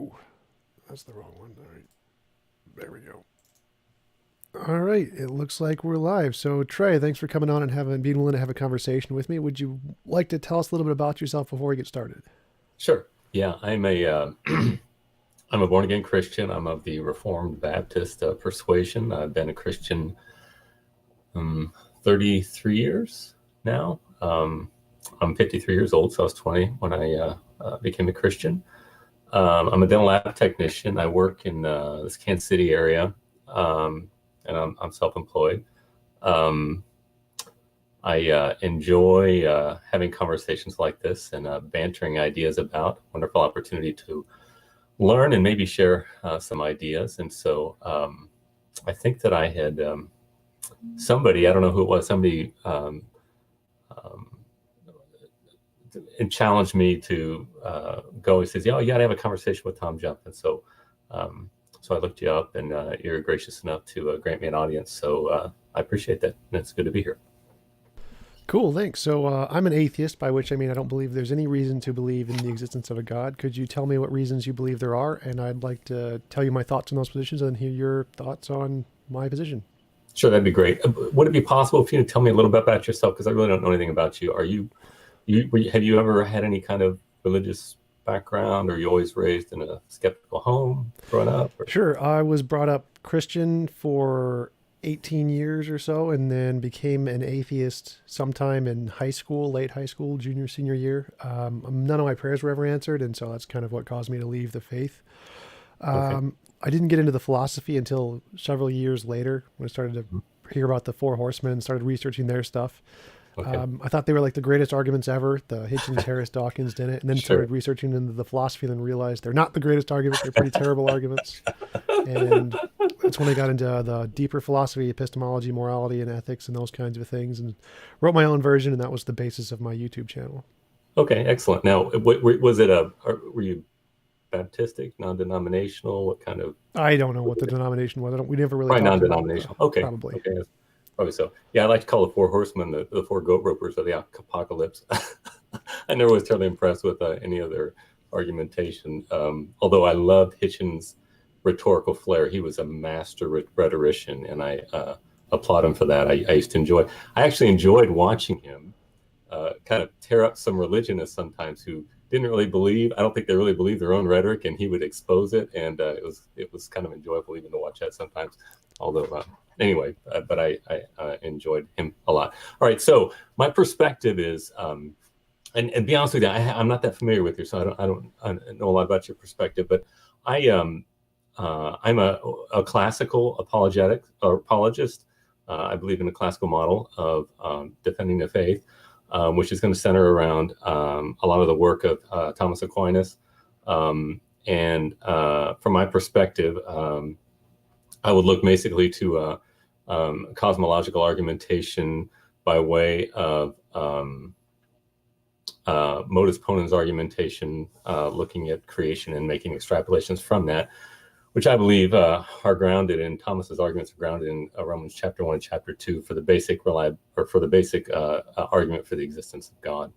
Oh, that's the wrong one. All right. There we go. All right. It looks like we're live. So, Trey, thanks for coming on and being willing to have a conversation with me. Would you like to tell us a little bit about yourself before we get started? Sure. Yeah, I'm a I'm a born again Christian. I'm of the Reformed Baptist persuasion. I've been a Christian 33 years now. I'm 53 years old, so I was 20 when I became a Christian. I'm a dental lab technician. I work in this Kansas City area, and I'm self-employed. Um, I enjoy having conversations like this and bantering ideas about. Wonderful opportunity to learn and maybe share some ideas. And so I think that I had somebody, I don't know who it was, somebody um, and challenged me to go. He says, "Yeah, you got to have a conversation with TJump." And so I looked you up, and you're gracious enough to grant me an audience. So I appreciate that, and it's good to be here. Cool, thanks. So, I'm an atheist, by which I mean I don't believe there's any reason to believe in the existence of a God. Could you tell me what reasons you believe there are? And I'd like to tell you my thoughts on those positions and hear your thoughts on my position. Sure, that'd be great. Would it be possible for you to tell me a little bit about yourself? Because I really don't know anything about you. Have you ever had any kind of religious background, or you always raised in a skeptical home growing up? Or? Sure, I was brought up Christian for 18 years or so, and then became an atheist sometime in high school, late high school, junior, senior year. None of my prayers were ever answered, and so that's kind of what caused me to leave the faith. Okay. I didn't get into the philosophy until several years later when I started to hear about the Four Horsemen and started researching their stuff. Okay. I thought they were like the greatest arguments ever, the Hitchens, Harris, Dawkins, Dennett, and then Sure. started researching into the philosophy and then realized they're not the greatest arguments. They're pretty terrible arguments. And that's when I got into the deeper philosophy, epistemology, morality, and ethics, and those kinds of things, and wrote my own version, and that was the basis of my YouTube channel. Okay. Excellent. Now, were you Baptistic, non-denominational? What kind of? I don't know what the denomination was. We never really Probably talked about it, non-denominational. Okay. probably. Okay. Probably so. Yeah, I like to call the Four Horsemen the four goat ropers of the apocalypse. I never was terribly impressed with any of their argumentation. Although I loved Hitchens' rhetorical flair. He was a master rhetorician, and I applaud him for that. I used to enjoy. I actually enjoyed watching him kind of tear up some religionists sometimes who didn't really believe. I don't think they really believed their own rhetoric, and he would expose it, and it was kind of enjoyable even to watch that sometimes. Although anyway, but I enjoyed him a lot. All right, so my perspective is, and be honest with you, I'm not that familiar with you, so I don't know a lot about your perspective, but I'm a classical apologist. I believe in a classical model of defending the faith, which is going to center around a lot of the work of Thomas Aquinas. And from my perspective, I would look basically to cosmological argumentation by way of modus ponens argumentation, looking at creation and making extrapolations from that, which I believe are grounded in Thomas's arguments, are grounded in Romans chapter 1 and chapter 2 for the basic argument for the existence of God.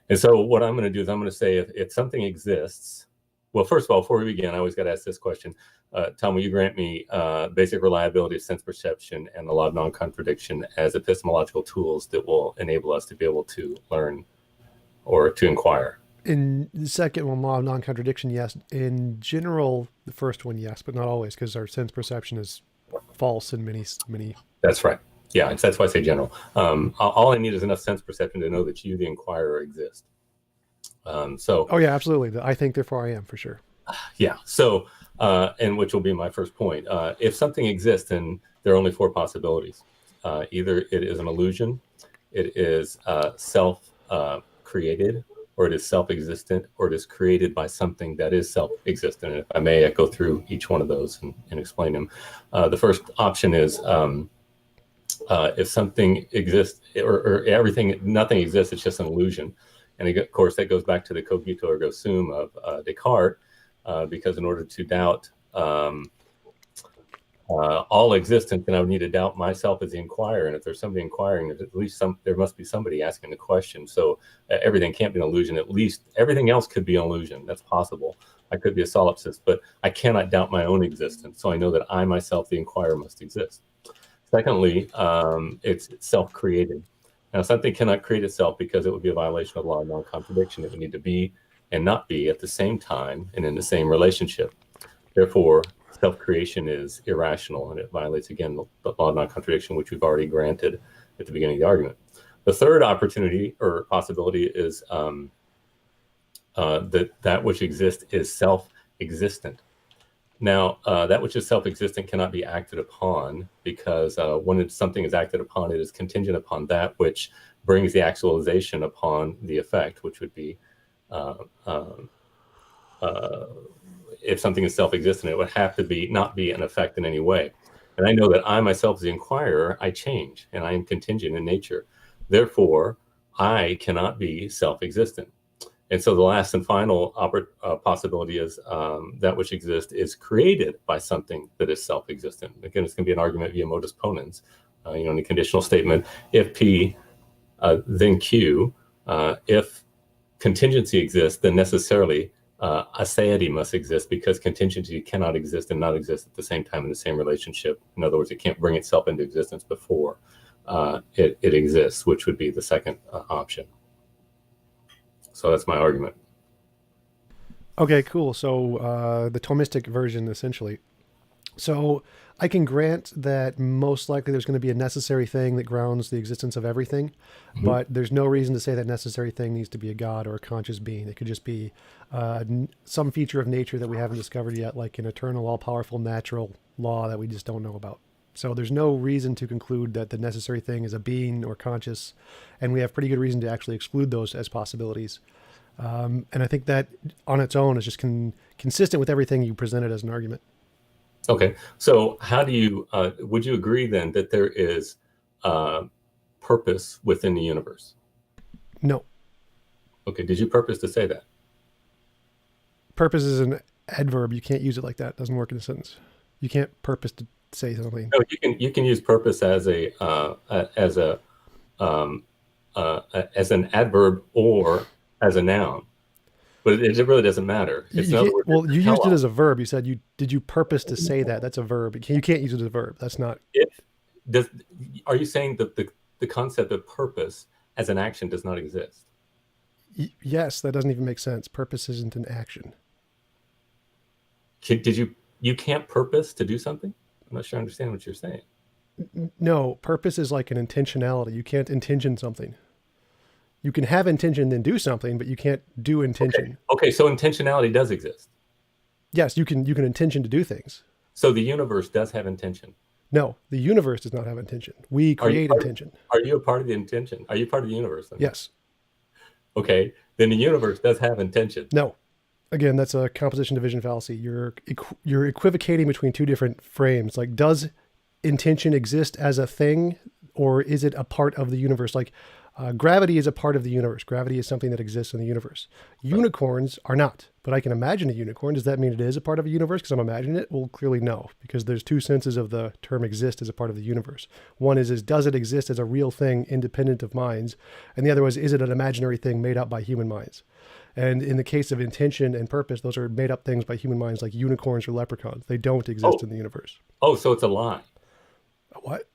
And so what I'm going to do is I'm going to say if something exists, well, first of all, before we begin, I always got to ask this question. Tom, will you grant me basic reliability of sense perception and the law of non-contradiction as epistemological tools that will enable us to be able to learn or to inquire? In the second one, law of non-contradiction, yes. In general, the first one, yes, but not always, because our sense perception is false in many. That's right. Yeah, that's why I say general. All I need is enough sense perception to know that you, the inquirer, exist. Oh yeah, absolutely. I think, therefore I am, for sure. Yeah. So, and which will be my first point. If something exists, then there are only four possibilities. Either it is an illusion, it is self-created, or it is self-existent, or it is created by something that is self-existent. And if I may, I go through each one of those and explain them. The first option is if something exists, or nothing exists, it's just an illusion. And of course, that goes back to the cogito ergo sum of Descartes, because in order to doubt all existence, then I would need to doubt myself as the inquirer. And if there's somebody inquiring, there's at least there must be somebody asking the question. So everything can't be an illusion. At least everything else could be an illusion. That's possible. I could be a solipsist, but I cannot doubt my own existence. So I know that I myself, the inquirer, must exist. Secondly, it's self-created. Now, something cannot create itself because it would be a violation of the law of non-contradiction. It would need to be and not be at the same time and in the same relationship. Therefore, self-creation is irrational, and it violates, again, the law of non-contradiction, which we've already granted at the beginning of the argument. The third opportunity or possibility is that which exists is self-existent. Now, that which is self-existent cannot be acted upon, because when something is acted upon, it is contingent upon that which brings the actualization upon the effect, which would be if something is self-existent, it would have to not be an effect in any way. And I know that I myself, as the inquirer, I change, and I am contingent in nature. Therefore, I cannot be self-existent. And so the last and final possibility is that which exists is created by something that is self-existent. Again, it's going to be an argument via modus ponens, in the conditional statement. If P, then Q. If contingency exists, then necessarily aseity must exist, because contingency cannot exist and not exist at the same time in the same relationship. In other words, it can't bring itself into existence before it exists, which would be the second option. So that's my argument. Okay, cool. So the Thomistic version, essentially. So I can grant that most likely there's going to be a necessary thing that grounds the existence of everything, but there's no reason to say that necessary thing needs to be a god or a conscious being. It could just be some feature of nature that we haven't discovered yet, like an eternal, all-powerful natural law that we just don't know about. So there's no reason to conclude that the necessary thing is a being or conscious, and we have pretty good reason to actually exclude those as possibilities. And I think that on its own is just consistent with everything you presented as an argument. Okay, so how do you, would you agree then that there is purpose within the universe? No. Okay, did you purpose to say that? Purpose is an adverb. You can't use it like that. It doesn't work in a sentence. You can't purpose to say something. No, you can use purpose as an adverb or as a noun, but it really doesn't matter. It's in other words, well, you used it as a verb. You said did you purpose to say that? That's a verb. You can't use it as a verb. That's not. Are you saying that the concept of purpose as an action does not exist? Yes, that doesn't even make sense. Purpose isn't an action. You can't purpose to do something? I'm not sure I understand what you're saying. No, purpose is like an intentionality. You can't intention something. You can have intention then do something, but you can't do intention. Okay, so intentionality does exist. Yes, you can intention to do things. So the universe does have intention. No, the universe does not have intention. We create intention. Are you a part of the intention? Are you part of the universe then? Yes. Okay, then the universe does have intention. No. Again, that's a composition division fallacy. You're equivocating between two different frames. Like, does intention exist as a thing, or is it a part of the universe? Like, gravity is a part of the universe. Gravity is something that exists in the universe. Unicorns are not, but I can imagine a unicorn. Does that mean it is a part of a universe because I'm imagining it? Well, clearly no, because there's two senses of the term exist as a part of the universe. One is does it exist as a real thing independent of minds? And the other is it an imaginary thing made up by human minds? And in the case of intention and purpose, those are made up things by human minds, like unicorns or leprechauns. They don't exist in the universe. Oh, so it's a lie. What?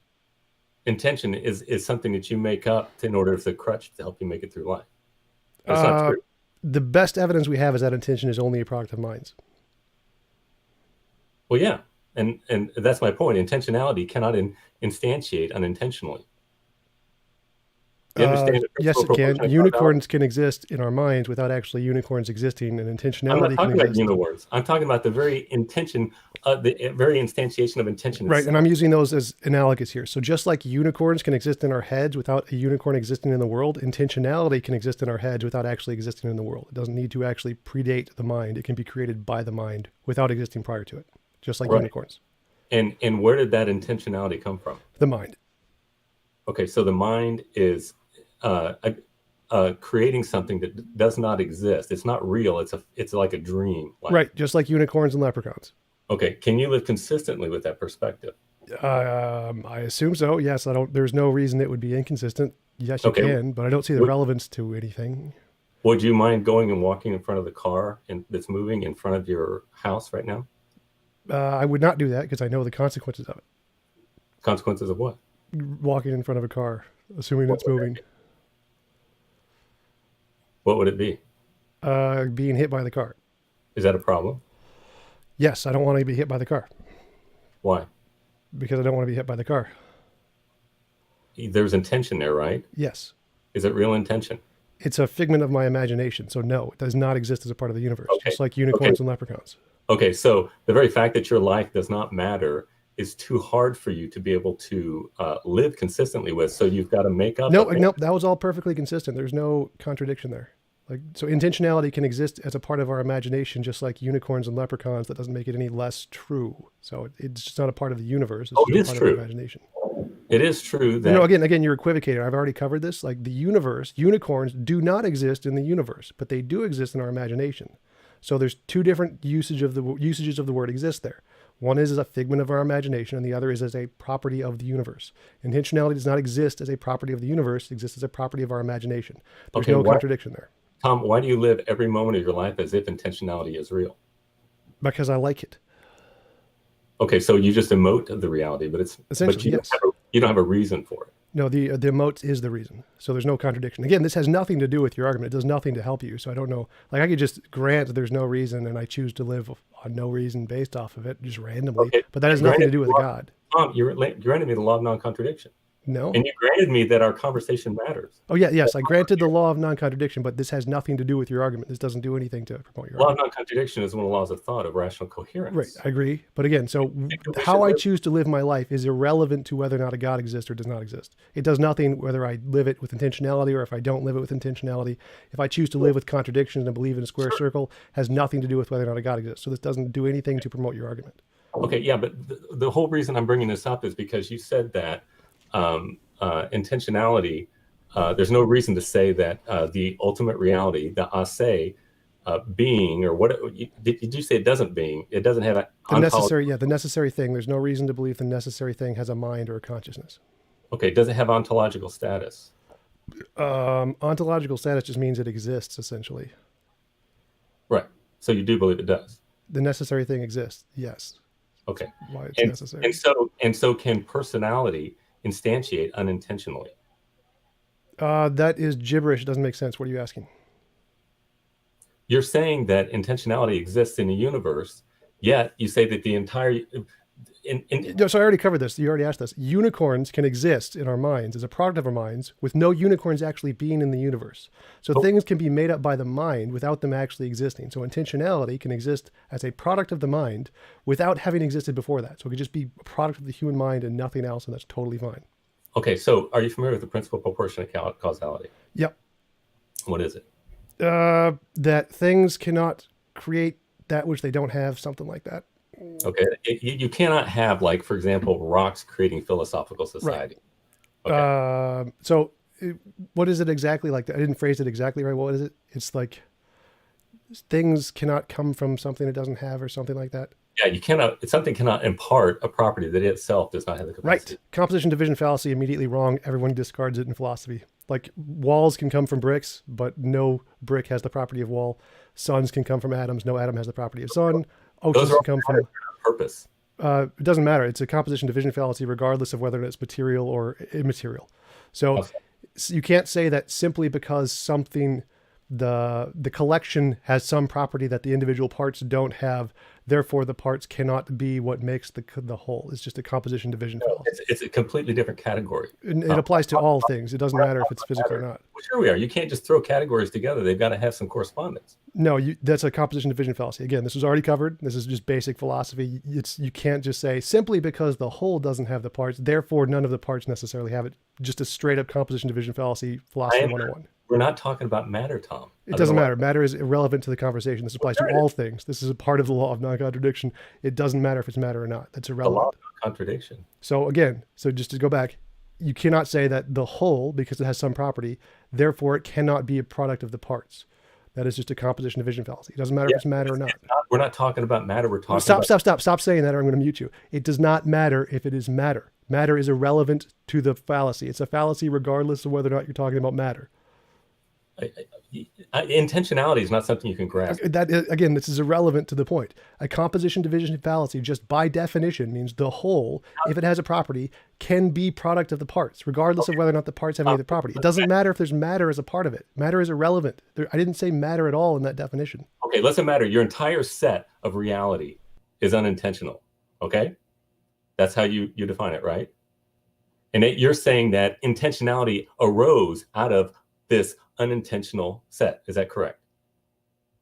Intention is something that you make up in order as a crutch to help you make it through life. That's not true. The best evidence we have is that intention is only a product of minds. Well, yeah. And that's my point. Intentionality cannot instantiate unintentionally. You understand yes, it can. Unicorns can exist in our minds without actually unicorns existing, and intentionality I'm not talking can about exist. unicorns. I'm talking about the very intention, the very instantiation of intention. Right, and I'm using those as analogous here. So just like unicorns can exist in our heads without a unicorn existing in the world, intentionality can exist in our heads without actually existing in the world. It doesn't need to actually predate the mind. It can be created by the mind without existing prior to it, just like unicorns. And where did that intentionality come from? The mind. Okay, so the mind is creating something that does not exist. It's not real. It's like a dream. Right, just like unicorns and leprechauns. Okay, can you live consistently with that perspective? I assume so. Yes, there's no reason it would be inconsistent. Yes, you can, but I don't see the relevance to anything. Would you mind going and walking in front of the car that's moving in front of your house right now? I would not do that because I know the consequences of it. Consequences of what? Walking in front of a car, assuming What it's would moving, What would it be? being hit by the car. Is that a problem? Yes, I don't want to be hit by the car Why? because I don't want to be hit by the car. There's intention there, right? Yes. Is it real intention? It's a figment of my imagination. So no, it does not exist as a part of the universe, Okay. just like unicorns and leprechauns. Okay, so the very fact that your life does not matter is too hard for you to be able to live consistently with. So you've got to make up. No, that was all perfectly consistent. There's no contradiction there. Like, so intentionality can exist as a part of our imagination, just like unicorns and leprechauns. That doesn't make it any less true. So it's just not a part of the universe. It's Oh, just it a is part true. of our imagination. It is true that. No, again, you're equivocating. I've already covered this. Like the universe, unicorns do not exist in the universe, but they do exist in our imagination. So there's two different usages of the word exist there. One is as a figment of our imagination, and the other is as a property of the universe. Intentionality does not exist as a property of the universe; it exists as a property of our imagination. There's no contradiction there. Tom, why do you live every moment of your life as if intentionality is real? Because I like it. Okay, so you just emote the reality, but Essentially, yes. You don't have a reason for it. No, the emote is the reason. So there's no contradiction. Again, this has nothing to do with your argument. It does nothing to help you. So I don't know. Like I could just grant there's no reason and I choose to live on no reason based off of it, just randomly. Okay. But that has nothing to do with God. Tom, you granted me the law of non-contradiction. No. And you granted me that our conversation matters. Oh, yeah, yes. I granted the law of non-contradiction, but this has nothing to do with your argument. This doesn't do anything to promote your Law of argument. non-contradiction is one of the laws of thought, of rational coherence. Right, I agree. But again, so how I choose to live my life is irrelevant to whether or not a God exists or does not exist. It does nothing whether I live it with intentionality or if I don't live it with intentionality. If I choose to live with contradictions and believe in a square circle, has nothing to do with whether or not a God exists. So this doesn't do anything to promote your argument. Okay, yeah, but the whole reason I'm bringing this up is because you said that intentionality, there's no reason to say that the ultimate reality, the ase, being, or what did you say? It doesn't have the necessary thing. There's no reason to believe the necessary thing has a mind or a consciousness. Okay, does it have ontological status? Ontological status just means it exists, essentially. Right. So you do believe it does. The necessary thing exists. Yes. Okay. Why it's necessary. And so can personality instantiate unintentionally? That is gibberish. It doesn't make sense. What are you asking? You're saying that intentionality exists in the universe, yet you say that the entire... So I already covered this. You already asked this. Unicorns can exist in our minds as a product of our minds with no unicorns actually being in the universe. So things can be made up by the mind without them actually existing. So intentionality can exist as a product of the mind without having existed before that. So it could just be a product of the human mind and nothing else, and that's totally fine. Okay, so are you familiar with the principle of proportionate causality? Yep. What is it? That things cannot create that which they don't have, something like that. Okay, you cannot have, like, for example, rocks creating philosophical society. Right. Okay. So what is it exactly like? I didn't phrase it exactly right. What is it? It's like things cannot come from something it doesn't have or something like that. Yeah, something cannot impart a property that it itself does not have the capacity. Right. Composition division fallacy, immediately wrong. Everyone discards it in philosophy. Like walls can come from bricks, but no brick has the property of wall. Suns can come from atoms. No atom has the property of sun. Oceans can come from purpose. It doesn't matter. It's a composition division fallacy, regardless of whether it's material or immaterial. So you can't say that simply because something, the collection has some property that the individual parts don't have, therefore the parts cannot be what makes the whole. It's just a composition division fallacy. It's a completely different category. It applies to all things. It doesn't matter if it's physical or not. Well, sure we are. You can't just throw categories together. They've got to have some correspondence. No, that's a composition division fallacy. Again, this was already covered. This is just basic philosophy. You can't just say simply because the whole doesn't have the parts, therefore none of the parts necessarily have it. Just a straight up composition division fallacy, philosophy 101. We're not talking about matter, Tom. It doesn't matter. Matter is irrelevant to the conversation. This applies to all things. This is a part of the law of non-contradiction. It doesn't matter if it's matter or not. That's irrelevant. The law of non-contradiction. So again, just to go back, you cannot say that the whole, because it has some property, therefore it cannot be a product of the parts. That is just a composition division fallacy. It doesn't matter if it's matter or not. We're not talking about matter. We're talking Stop saying that or I'm going to mute you. It does not matter if it is matter. Matter is irrelevant to the fallacy. It's a fallacy regardless of whether or not you're talking about matter. Intentionality is not something you can grasp. That is, again, this is irrelevant to the point. A composition division fallacy, just by definition, means the whole, if it has a property, can be product of the parts, regardless of whether or not the parts have any other property. It doesn't matter if there's matter as a part of it. Matter is irrelevant. I didn't say matter at all in that definition. Okay, doesn't matter. Your entire set of reality is unintentional. Okay, that's how you define it, right? And you're saying that intentionality arose out of this unintentional set. Is that correct?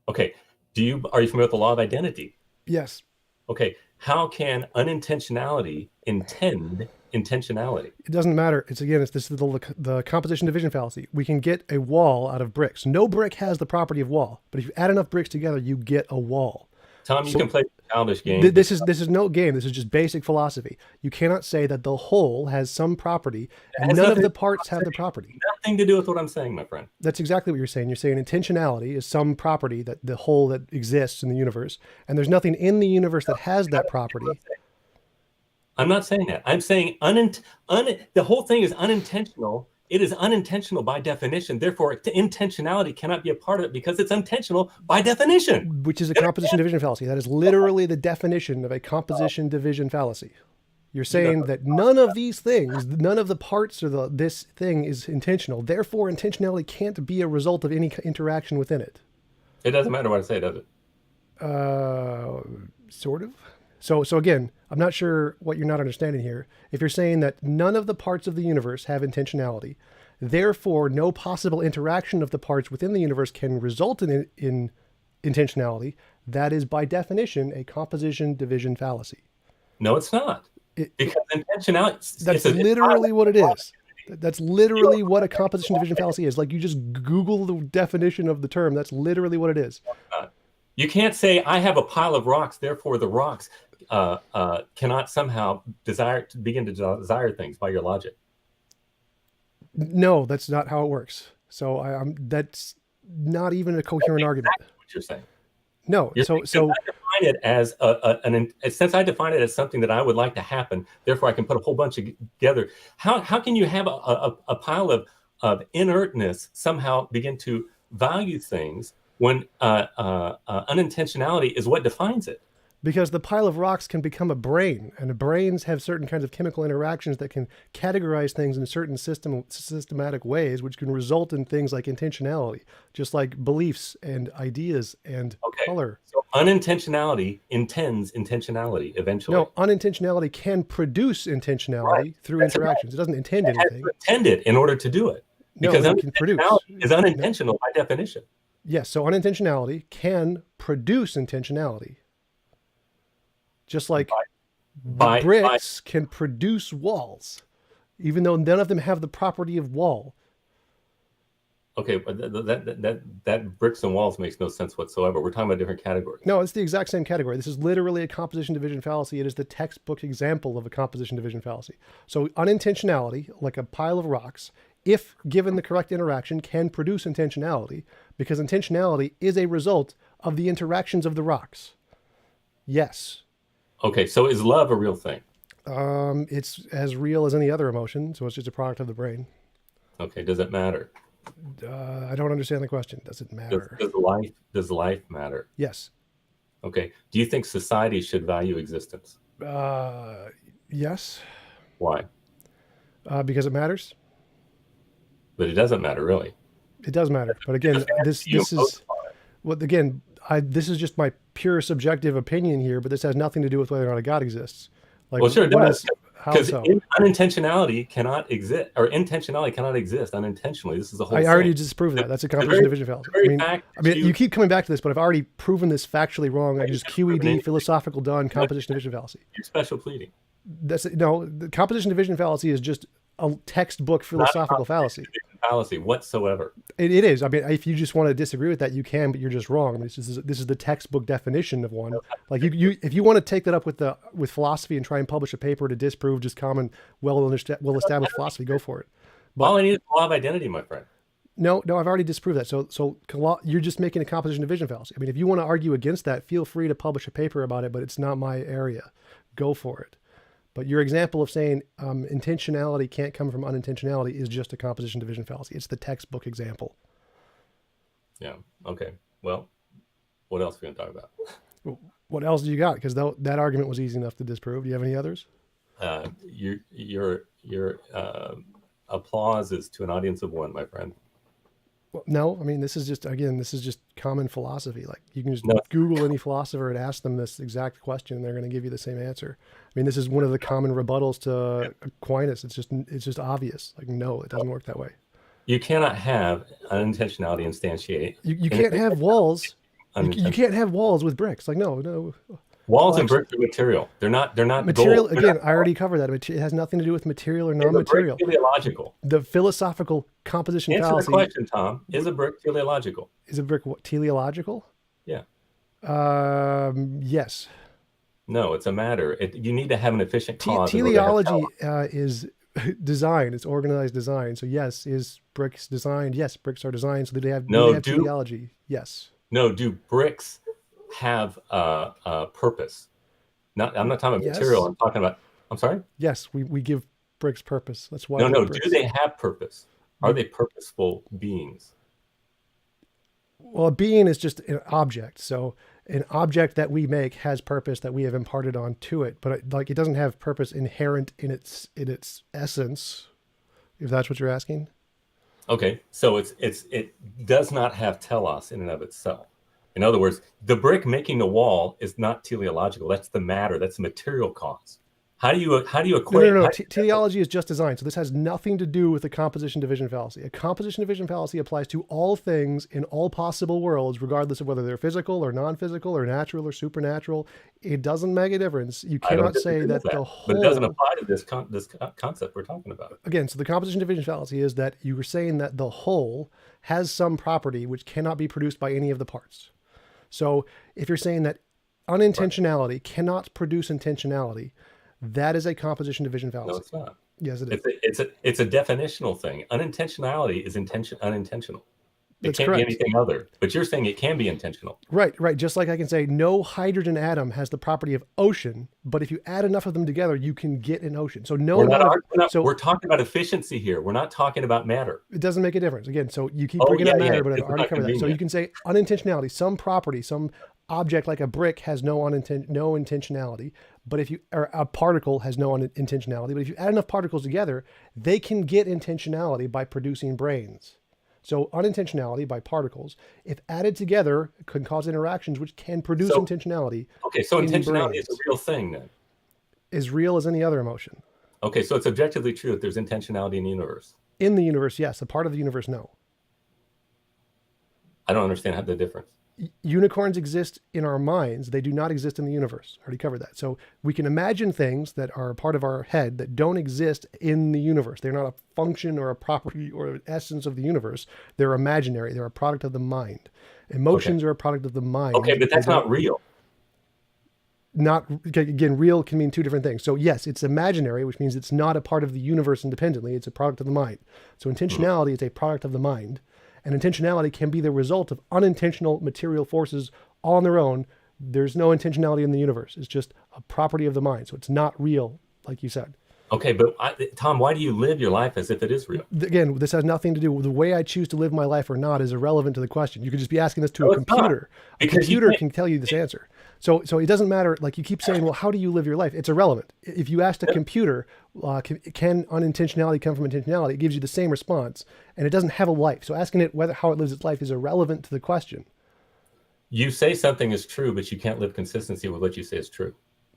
Okay. Are you familiar with the law of identity? Yes. Okay. How can unintentionality intend intentionality? It doesn't matter. This is the composition division fallacy. We can get a wall out of bricks. No brick has the property of wall, but if you add enough bricks together, you get a wall. Tom, you can play the childish game. This is no game. This is just basic philosophy. You cannot say that the whole has some property and none of the parts have the property. Nothing to do with what I'm saying, my friend. That's exactly what you're saying. You're saying intentionality is some property, that the whole that exists in the universe, and there's nothing in the universe that has that property. I'm not saying that. I'm saying the whole thing is unintentional. It is unintentional by definition. Therefore, intentionality cannot be a part of it because it's intentional by definition. Which is a composition division fallacy. That is literally the definition of a composition division fallacy. You're saying that none of these things, none of the parts or this thing is intentional. Therefore, intentionality can't be a result of any interaction within it. It doesn't matter what I say, does it? Sort of. So again, I'm not sure what you're not understanding here. If you're saying that none of the parts of the universe have intentionality, therefore no possible interaction of the parts within the universe can result in intentionality, that is by definition a composition division fallacy. No, it's not. Because intentionality... That's literally what it is. That's literally what a composition division fallacy is. Like, you just Google the definition of the term. That's literally what it is. You can't say, I have a pile of rocks, therefore the rocks cannot somehow begin to desire things by your logic. No, that's not how it works. So that's not even a coherent argument. Exactly what you're saying. No, so I define it as since I define it as something that I would like to happen, therefore I can put a whole bunch together. How can you have a pile of inertness somehow begin to value things when unintentionality is what defines it? Because the pile of rocks can become a brain, and brains have certain kinds of chemical interactions that can categorize things in certain systematic ways, which can result in things like intentionality, just like beliefs and ideas and color. So unintentionality intends intentionality eventually. No, unintentionality can produce intentionality through interactions. It doesn't intend anything. It has to intend it in order to do it. Because it can produce. Is unintentional by definition. Yes, so unintentionality can produce intentionality. Just like bricks can produce walls, even though none of them have the property of wall. Okay, but that bricks and walls makes no sense whatsoever. We're talking about different categories. No, it's the exact same category. This is literally a composition division fallacy. It is the textbook example of a composition division fallacy. So unintentionality, like a pile of rocks, if given the correct interaction, can produce intentionality, because intentionality is a result of the interactions of the rocks. Yes. Okay, so is love a real thing? It's as real as any other emotion, so it's just a product of the brain. Okay, does it matter? I don't understand the question. Does it matter? Does life matter? Yes. Okay. Do you think society should value existence? Yes. Why? Because it matters. But it doesn't matter, really. It does matter, but again, this is this is just my pure subjective opinion here, but this has nothing to do with whether or not a God exists. Like, well, sure it does. Because so? unintentionality cannot exist, or intentionality cannot exist unintentionally. This is the whole thing. I already disproved that. That's a composition division fallacy. I mean, you keep coming back to this, but I've already proven this factually wrong. I can just QED, philosophical done, composition division fallacy. You're special pleading. The composition division fallacy is just a textbook philosophical fallacy. Fallacy whatsoever. It is. I mean, if you just want to disagree with that, you can, but you're just wrong. I mean, this is the textbook definition of one. Like, if you want to take that up with philosophy and try and publish a paper to disprove just common, well-established philosophy, go for it. But all I need is law of identity, my friend. No, I've already disproved that. So you're just making a composition division fallacy. I mean, if you want to argue against that, feel free to publish a paper about it, but it's not my area. Go for it. But your example of saying intentionality can't come from unintentionality is just a composition division fallacy. It's the textbook example. Yeah. Okay. Well, what else are we going to talk about? What else do you got? Because that argument was easy enough to disprove. Do you have any others? Your applause is to an audience of one, my friend. Well, no, I mean, this is just common philosophy. Like you can just No, Google any philosopher and ask them this exact question, and they're going to give you the same answer. I mean, this is one of the common rebuttals to Aquinas. It's just obvious. Like, no, it doesn't work that way. you cannot have unintentionality instantiate. You can't have walls. You Unintentional. can't have walls with bricks. Like, no. Walls Well, and bricks are material. They're not material. gold. They're Again, not I already covered that. It has nothing to do with material or Is a brick non-material. teleological? The philosophical composition Answer the fallacy question, Tom. Is a brick teleological? is a brick teleological. Yeah. Yes. No, it's a matter. You need to have an efficient cause. in order to have Teleology power. is design. It's organized design. So yes, is bricks designed? Yes, bricks are designed. So do they have teleology? Yes. No, do bricks have purpose? I'm not talking about Yes. material. I'm talking about. I'm sorry. Yes, we give bricks purpose. That's why. No. Bricks. Do they have purpose? Are they purposeful beings? Well, a being is just an object. So an object that we make has purpose that we have imparted onto it, but it doesn't have purpose inherent in its essence. If that's what you're asking. Okay, so it does not have telos in and of itself. In other words, the brick making the wall is not teleological. That's the matter. That's the material cause. How do you equate? No. Teleology is just design. So this has nothing to do with the composition division fallacy. A composition division fallacy applies to all things in all possible worlds, regardless of whether they're physical or non-physical or natural or supernatural. It doesn't make a difference. You cannot say that the whole. But it doesn't apply to this concept we're talking about. Again, so the composition division fallacy is that you were saying that the whole has some property which cannot be produced by any of the parts. So if you're saying that unintentionality cannot produce intentionality, that is a composition division fallacy. No, it's not. Yes, it is. It's a definitional thing. Unintentionality is unintentional. It That's can't correct. be anything other. But you're saying it can be intentional. Right. Just like I can say no hydrogen atom has the property of ocean, but if you add enough of them together, you can get an ocean. So We're talking about efficiency here. We're not talking about matter. It doesn't make a difference. Again, so you keep bringing up matter, but I've already covered that. So you can say unintentionality, some property, some object like a brick has no intentionality, but or a particle has no intentionality, but if you add enough particles together, they can get intentionality by producing brains. So unintentionality by particles, if added together, can cause interactions which can produce intentionality. Okay, so intentionality is a real thing then. As real as any other emotion. Okay, so it's objectively true that there's intentionality in the universe. In the universe, yes. A part of the universe, no. I don't understand the difference. Unicorns exist in our minds. They do not exist in the universe. I already covered that. So we can imagine things that are a part of our head that don't exist in the universe. They're not a function or a property or an essence of the universe. They're imaginary. They're a product of the mind. Emotions are a product of the mind. Okay, but that's not real. Again, real can mean two different things. So yes, it's imaginary, which means it's not a part of the universe independently. It's a product of the mind. So intentionality is a product of the mind. And intentionality can be the result of unintentional material forces all on their own. There's no intentionality in the universe. It's just a property of the mind. So it's not real, like you said. Okay, but Tom, why do you live your life as if it is real? Again, this has nothing to do with the way I choose to live my life or not is irrelevant to the question. You could just be asking this to a computer. A computer can tell you this answer. So it doesn't matter. Like you keep saying, well, how do you live your life? It's irrelevant. If you asked a computer, can unintentionality come from intentionality? It gives you the same response, and it doesn't have a life. So asking it how it lives its life is irrelevant to the question. You say something is true, but you can't live consistency with what you say is true.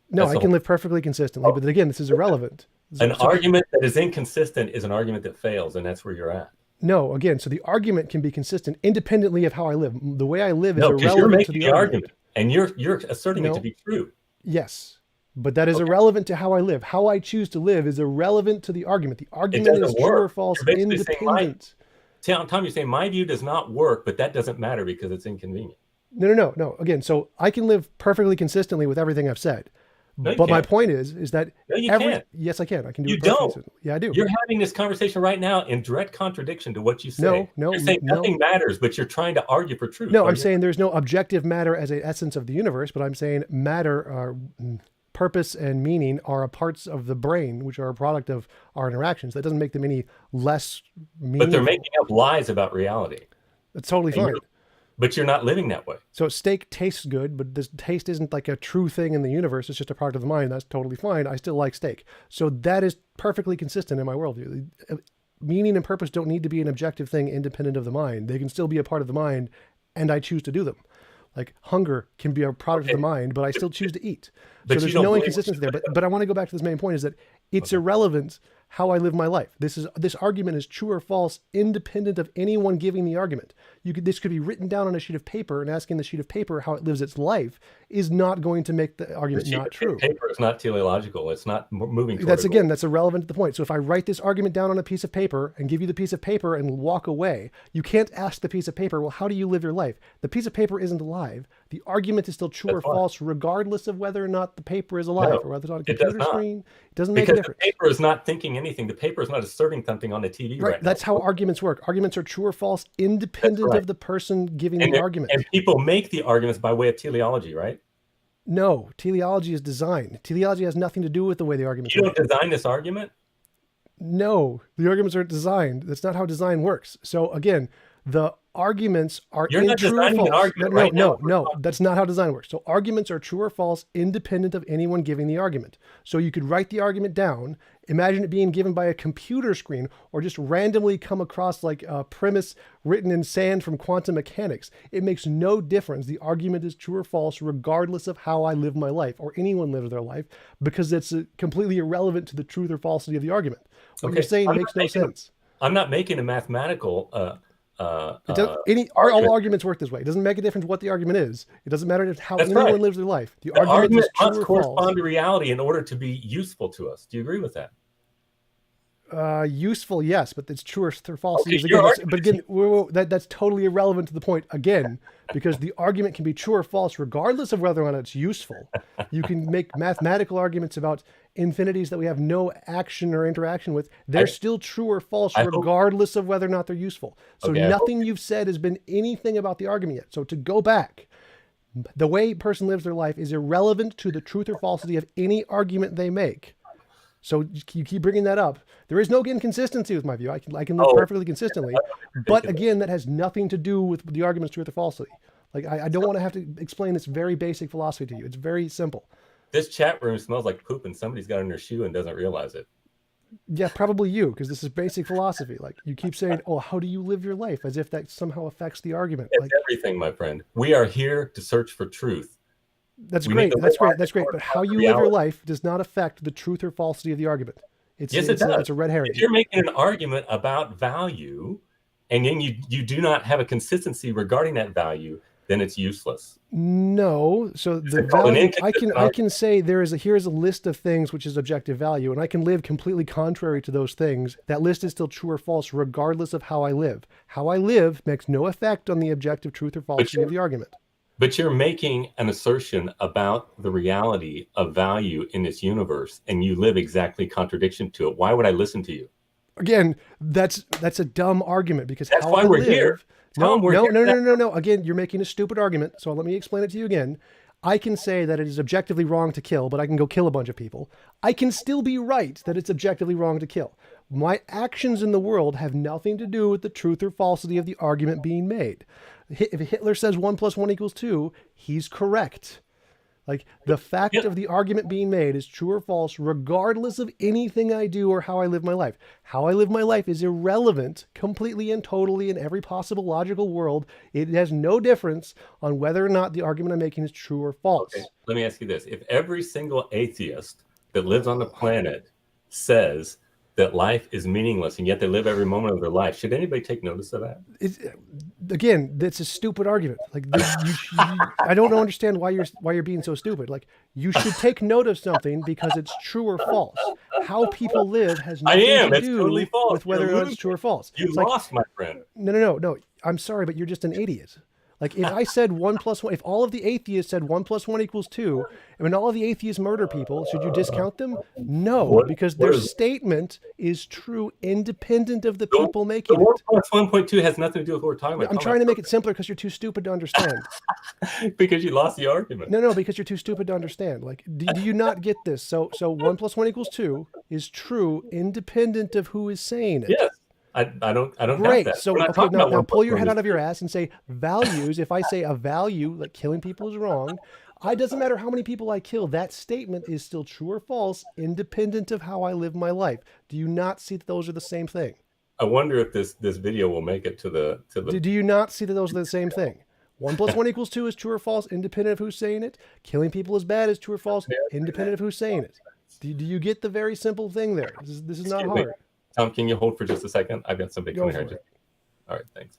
No, I can live perfectly consistently, but again, this is irrelevant. An argument that is inconsistent is an argument that fails, and that's where you're at. No, again, so the argument can be consistent independently of how I live. The way I live is irrelevant you're making to the argument. And you're asserting it to be true. Yes, but that is irrelevant to how I live. How I choose to live is irrelevant to the argument. The argument is true or false, independent. Tom, you're saying my view does not work, but that doesn't matter because it's inconvenient. No. Again, so I can live perfectly consistently with everything I've said. No, but my point is that can't. Yes, I can. I can do it. You don't. Yeah, I do. You're having this conversation right now in direct contradiction to what you say. No. You're saying nothing matters, but you're trying to argue for truth. No, I'm saying there's no objective matter as an essence of the universe, but I'm saying matter, purpose and meaning are parts of the brain, which are a product of our interactions. That doesn't make them any less meaningful. But they're making up lies about reality. That's totally fine. But you're not living that way. So steak tastes good, but this taste isn't like a true thing in the universe. It's just a product of the mind. That's totally fine. I still like steak. So that is perfectly consistent in my worldview. Meaning and purpose don't need to be an objective thing independent of the mind. They can still be a part of the mind, and I choose to do them. Like hunger can be a product of the mind, but I still choose to eat. So there's no inconsistency there. But I want to go back to this main point, is that it's irrelevant how I live my life. This argument is true or false, independent of anyone giving the argument. This could be written down on a sheet of paper, and asking the sheet of paper how it lives its life is not going to make the argument not true. Paper is not teleological. It's not moving. That's irrelevant to the point. So if I write this argument down on a piece of paper and give you the piece of paper and walk away, you can't ask the piece of paper, well, how do you live your life? The piece of paper isn't alive. The argument is still true or false, regardless of whether or not the paper is alive or whether it's on a computer screen. It doesn't make a difference. The paper is not thinking anything. The paper is not asserting something on the TV right now. That's how arguments work. Arguments are true or false, independent of the person giving the argument. And people make the arguments by way of teleology, right? No, teleology is design. Teleology has nothing to do with the way the arguments work. You don't design this argument? No, the arguments aren't designed. That's not how design works. So again, the arguments are You're not designing an argument right now. No, that's not how design works. So arguments are true or false, independent of anyone giving the argument. So you could write the argument down, imagine it being given by a computer screen, or just randomly come across like a premise written in sand from quantum mechanics. It makes no difference. The argument is true or false, regardless of how I live my life, or anyone lives their life, because it's completely irrelevant to the truth or falsity of the argument. What you're saying makes no sense. I'm not making a mathematical all arguments work this way. It doesn't make a difference what the argument is. It doesn't matter how anyone lives their life. The argument must correspond to reality in order to be useful to us. Do you agree with that? Useful, yes, but it's true or false. That's totally irrelevant to the point again, because the argument can be true or false regardless of whether or not it's useful. You can make mathematical arguments about infinities that we have no action or interaction with. They're still true or false regardless of whether or not they're useful. So nothing you've said has been anything about the argument yet. So to go back, the way a person lives their life is irrelevant to the truth or falsity of any argument they make. So you keep bringing that up. There is no inconsistency with my view. I can live perfectly consistently, but again, that has nothing to do with the argument's truth or falsity. Like I don't want to have to explain this very basic philosophy to you. It's very simple. This chat room smells like poop, and somebody's got it in their shoe and doesn't realize it. Yeah, probably you, because this is basic philosophy. Like you keep saying, "Oh, how do you live your life?" as if that somehow affects the argument. It's everything, my friend. We are here to search for truth. That's great. That's great. But how you live your life does not affect the truth or falsity of the argument. Yes, it does. It's a red herring. If you're making an argument about value, and then you do not have a consistency regarding that value, then it's useless. No. So the value, I can say here's a list of things which is objective value, and I can live completely contrary to those things. That list is still true or false, regardless of how I live. How I live makes no effect on the objective truth or falsity of the argument. But you're making an assertion about the reality of value in this universe, and you live exactly contradiction to it. Why would I listen to you? Again, that's a dumb argument, because that's why we're here. No. Again, you're making a stupid argument. So let me explain it to you again. I can say that it is objectively wrong to kill, but I can go kill a bunch of people. I can still be right that it's objectively wrong to kill. My actions in the world have nothing to do with the truth or falsity of the argument being made. If Hitler says 1 + 1 = 2, he's correct. Like the fact of the argument being made is true or false, regardless of anything I do or how I live my life. How I live my life is irrelevant completely and totally in every possible logical world. It has no difference on whether or not the argument I'm making is true or false. Okay. Let me ask you this. If every single atheist that lives on the planet says that life is meaningless, and yet they live every moment of their life, should anybody take notice of that? Again, that's a stupid argument. Like I don't understand why you're being so stupid. Like you should take note of something because it's true or false. How people live has nothing to do with whether or not it's true or false. You lost, my friend. No. I'm sorry, but you're just an idiot. Like if I said 1 + 1, if all of the atheists said 1 + 1 = 2, and when all of the atheists murder people, should you discount them? No, because their statement is true independent of the people making it. 1 + 1.2 has nothing to do with what we're talking about. I'm trying to make it simpler because you're too stupid to understand. Because you lost the argument. No, because you're too stupid to understand. Like, do you not get this? So 1 + 1 = 2 is true independent of who is saying it. Yes. I don't doubt Great. that. We're So, not okay, talking about now one pull plus your one head is out of your two. ass and say values. If I say a value, like killing people is wrong, it doesn't matter how many people I kill. That statement is still true or false, independent of how I live my life. Do you not see that those are the same thing? I wonder if this video will make it to the. Do you not see that those are the same thing? 1 + 1 = 2 is true or false, independent of who's saying it. Killing people is bad is true or false, independent of who's saying it. Do you get the very simple thing there? This is not Excuse me, hard. Tom. Can you hold for just a second? I've got somebody Go coming here. for it. All right, thanks.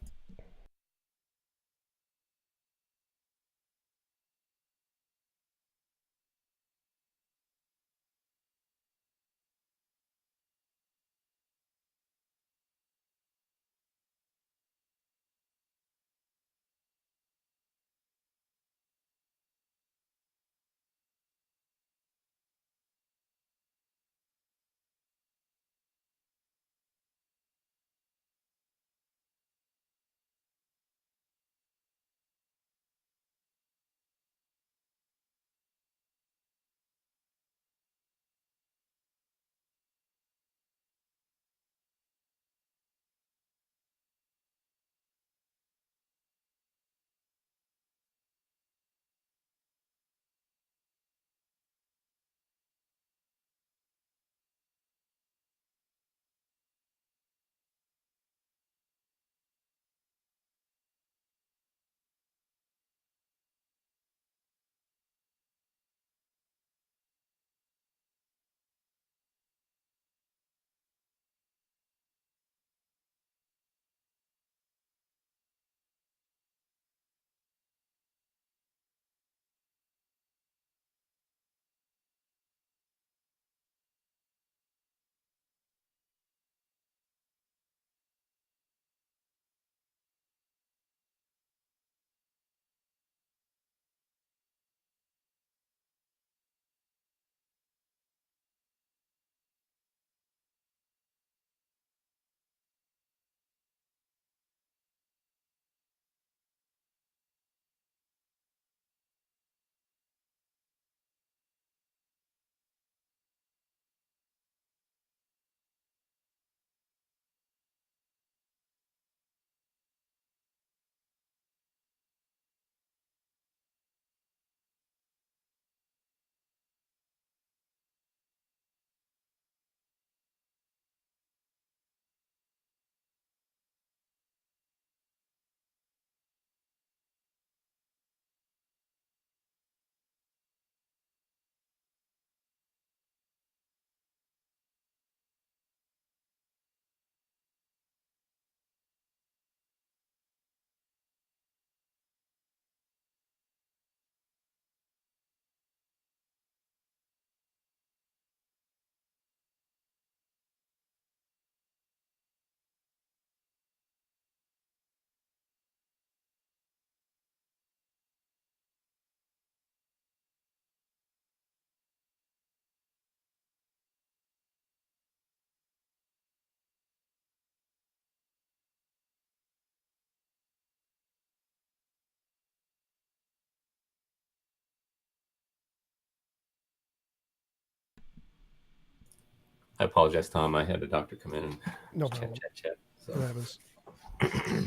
I apologize, Tom. I had a doctor come in and No chat, problem. chat, chat. So, What happens?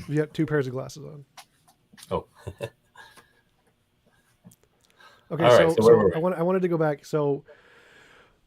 You got 2 pairs of glasses on. oh, Okay, all right. so So where were we? I wanted to go back. So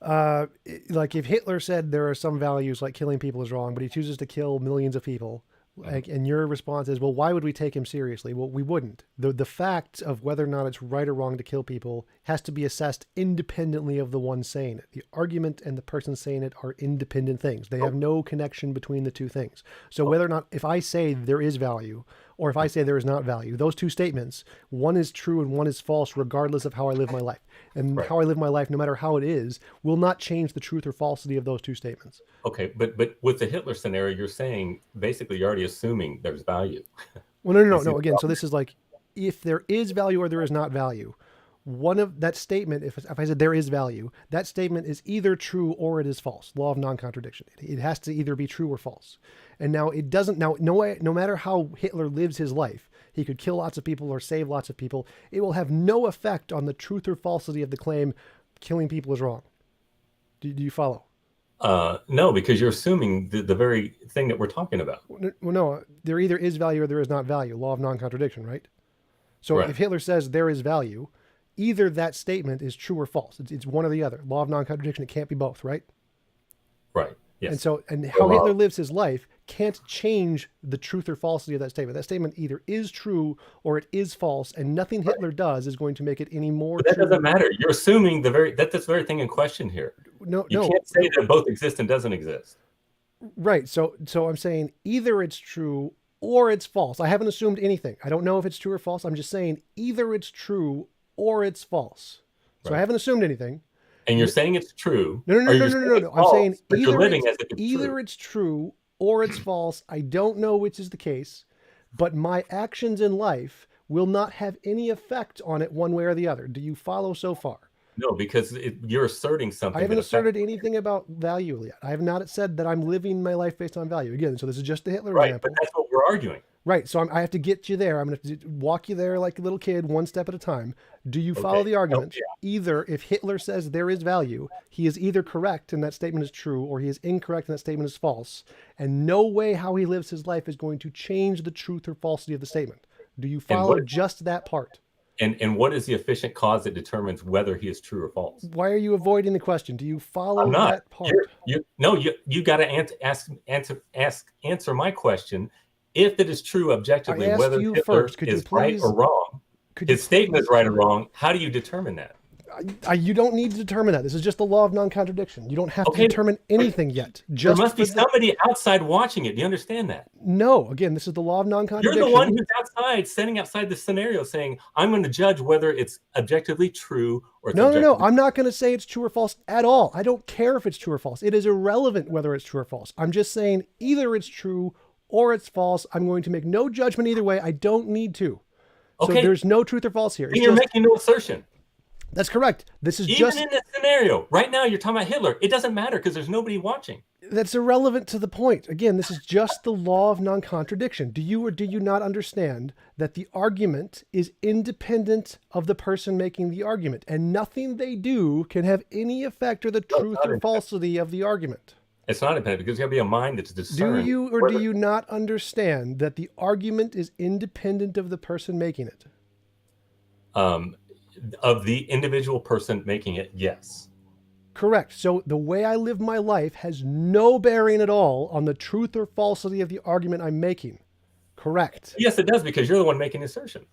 like if Hitler said there are some values like killing people is wrong, but he chooses to kill millions of people, Mhm. like, and your response is, well, why would we take him seriously? Well, we wouldn't. The fact of whether or not it's right or wrong to kill people has to be assessed independently of the one saying it. The argument and the person saying it are independent things. They have no connection between the two things. So whether or not, if I say there is value or if I say there is not value, those two statements, one is true and one is false regardless of how I live my life. And Right. how I live my life, no matter how it is, will not change the truth or falsity of those two statements. Okay, but with the Hitler scenario, you're saying basically you're already assuming there's value. Well, no, no, Do you no, see no. the Again, so problem? this is like, if there is value or there is not value, one of that statement, if I said there is value, that statement is either true or it is false. Law of non-contradiction. It has to either be true or false. And now it doesn't. Now, no matter how Hitler lives his life, he could kill lots of people or save lots of people. It will have no effect on the truth or falsity of the claim. Killing people is wrong. Do you follow? No, because you're assuming the very thing that we're talking about. Well, no, there either is value or there is not value. Law of non-contradiction, right? So Right. if Hitler says there is value, either that statement is true or false. It's one or the other. Law of non-contradiction. It can't be both, right? Right. And Yes. so, and The how Hitler law. lives his life can't change the truth or falsity of that statement. That statement either is true or it is false, and nothing Right. Hitler does is going to make it any more But that true. doesn't matter. You're assuming that's the very thing in question here. No, You no, can't say no. that both exist and doesn't exist. Right. So I'm saying either it's true or it's false. I haven't assumed anything. I don't know if it's true or false. I'm just saying either it's true or it's false. So I Right. haven't assumed anything. And you're saying it's true, No, no, or no, no, you're no, saying no, it's no. I'm saying false, but you're living as if it's either true. it's true or it's false. I don't know which is the case, but my actions in life will not have any effect on it one way or the other. Do you follow so far? No, because you're asserting I something haven't that affects. asserted anything about value yet. I have not said that I'm living my life based on value. Again, so this is just the Hitler Right, but example. that's what we're arguing. Right. So I have to get you there. I'm going to walk you there like a little kid, one step at a time. Do you follow Okay. the Help argument? me out. Either if Hitler says there is value, he is either correct and that statement is true, or he is incorrect and that statement is false. And no way how he lives his life is going to change the truth or falsity of the statement. Do you And follow what just that part? and what is the efficient cause that determines whether he is true or false? Why are you avoiding the question? Do you I'm follow not. that part? You got to answer my question. If it is true objectively, I asked whether you Hitler first. Could you is right please? or wrong, Could you his statement is please? right or wrong. How do you determine that? You don't need to determine that. This is just the law of non-contradiction. You don't have to Okay, determine anything yet. there Just must be for the somebody outside watching it. Do you understand that? no. Again, this is the law of You're non-contradiction. the one who's outside, standing outside the scenario, saying, "I'm going to judge whether it's objectively true or it's No, no, no. objectively." I'm not going to say it's true or false at all. I don't care if it's true or false. It is irrelevant whether it's true or false. I'm just saying either it's true or it's false. I'm going to make no judgment either way. I don't need to. So Okay, there's no truth or false here. then It's you're just making no assertion. that's correct. This is Even just in this scenario, right now, you're talking about Hitler. It doesn't matter because there's nobody watching. that's irrelevant to the point. Again, this is just the law of non-contradiction. Do you or do you not understand that the argument is independent of the person making the argument, and nothing they do can have any effect or the No, it's truth not or independent. falsity of the argument? It's not independent because there's got to be a mind that's Do discerned. you or do whether- you not understand that the argument is independent of the person making it? Of the individual person making it, yes. Correct. So the way I live my life has no bearing at all on the truth or falsity of the argument I'm making. Correct. Yes, it does because you're the one making the assertion.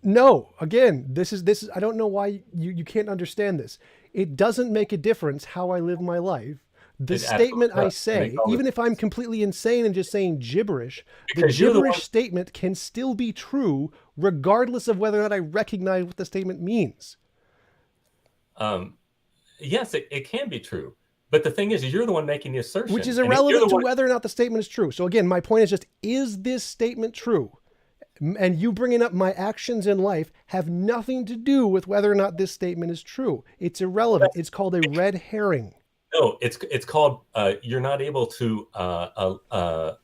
No, again, this is I don't know why you can't understand this. It doesn't make a difference how I live my life. The It absolutely statement I does. It say, makes all the even if I'm completely insane and just saying gibberish, the Because you're the gibberish one- statement can still be true regardless of whether or not I recognize what the statement means. Yes, it can be true. But the thing is you're the one making the assertion. Which is And if you're irrelevant the to one- whether or not the statement is true. So again, my point is just, is this statement true? And you bringing up my actions in life have nothing to do with whether or not this statement is true. It's irrelevant. It's called a red herring. No, it's called you're not able to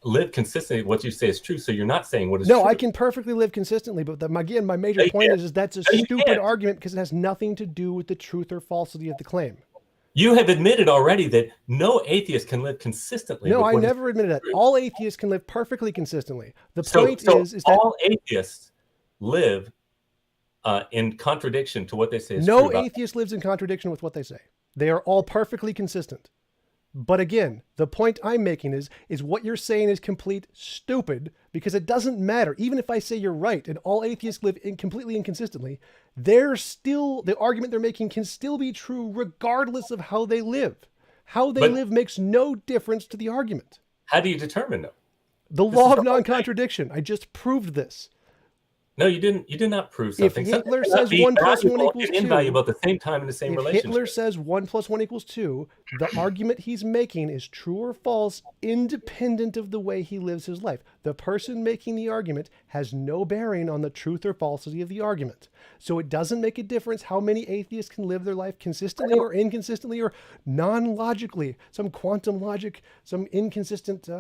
live consistently. What you say is true, so you're not saying what is No, true. I can perfectly live consistently, but again, my major No, you point can't. is that's a No, you stupid can't. argument because it has nothing to do with the truth or falsity of the claim. You have admitted already that no atheist can live consistently. No, with I what is never admitted that. true. All atheists can live perfectly consistently. The So, point so is that all atheists live in contradiction to what they say is no true. atheist lives in contradiction with what they say. They are all perfectly consistent. But again, the point I'm making is what you're saying is complete stupid because it doesn't matter. Even if I say you're right and all atheists live completely inconsistently, they're still, the argument they're making can still be true regardless of how they live. How they But- live makes no difference to the argument. How do you determine them? The This law is of the whole thing. non-contradiction. I just proved this. No, you didn't. You did not prove If something. Hitler Something cannot says be 1 + 1 valuable equals and 2, invaluable at the same time in the same If relationship. Hitler says 1 + 1 = 2, the argument he's making is true or false, independent of the way he lives his life. The person making the argument has no bearing on the truth or falsity of the argument. So it doesn't make a difference how many atheists can live their life consistently or inconsistently or non-logically. Some quantum logic, some inconsistent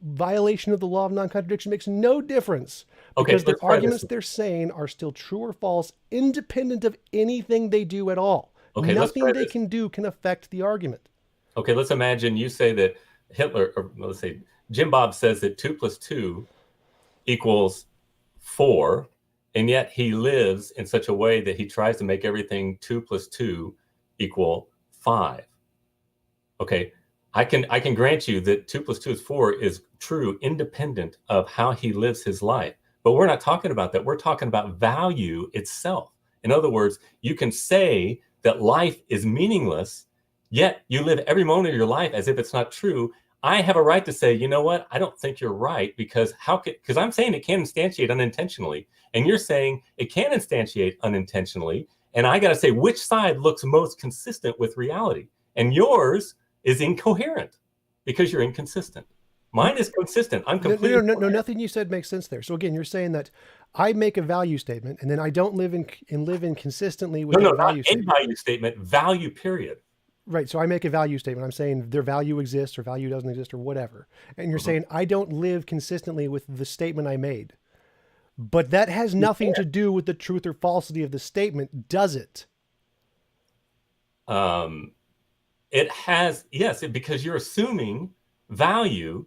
violation of the law of non-contradiction makes no difference. Okay, Because the let's try this. arguments they're saying are still true or false, independent of anything they do at all. Okay, let's Nothing try they this. can do can affect the argument. Okay, let's imagine you say that Hitler, or let's say Jim Bob says that 2 plus 2 equals 4, and yet he lives in such a way that he tries to make everything 2 plus 2 equal 5. Okay, I can grant you that 2 plus 2 is 4 is true independent of how he lives his life. But we're not talking about that. We're talking about value itself. In other words, you can say that life is meaningless, yet you live every moment of your life as if it's not true. I have a right to say, you know what? I don't think you're right, because because I'm saying it can instantiate unintentionally, and you're saying it can instantiate unintentionally, and I got to say which side looks most consistent with reality. And yours is incoherent because you're inconsistent. Mine is consistent. I'm completely No, nothing you said makes sense there. So again, you're saying that I make a value statement and then I don't live in consistently with that value statement. Value statement, value period. Right. So I make a value statement. I'm saying their value exists or value doesn't exist or whatever. And you're saying I don't live consistently with the statement I made. But that has nothing to do with the truth or falsity of the statement, does it? It has, yes, because you're assuming value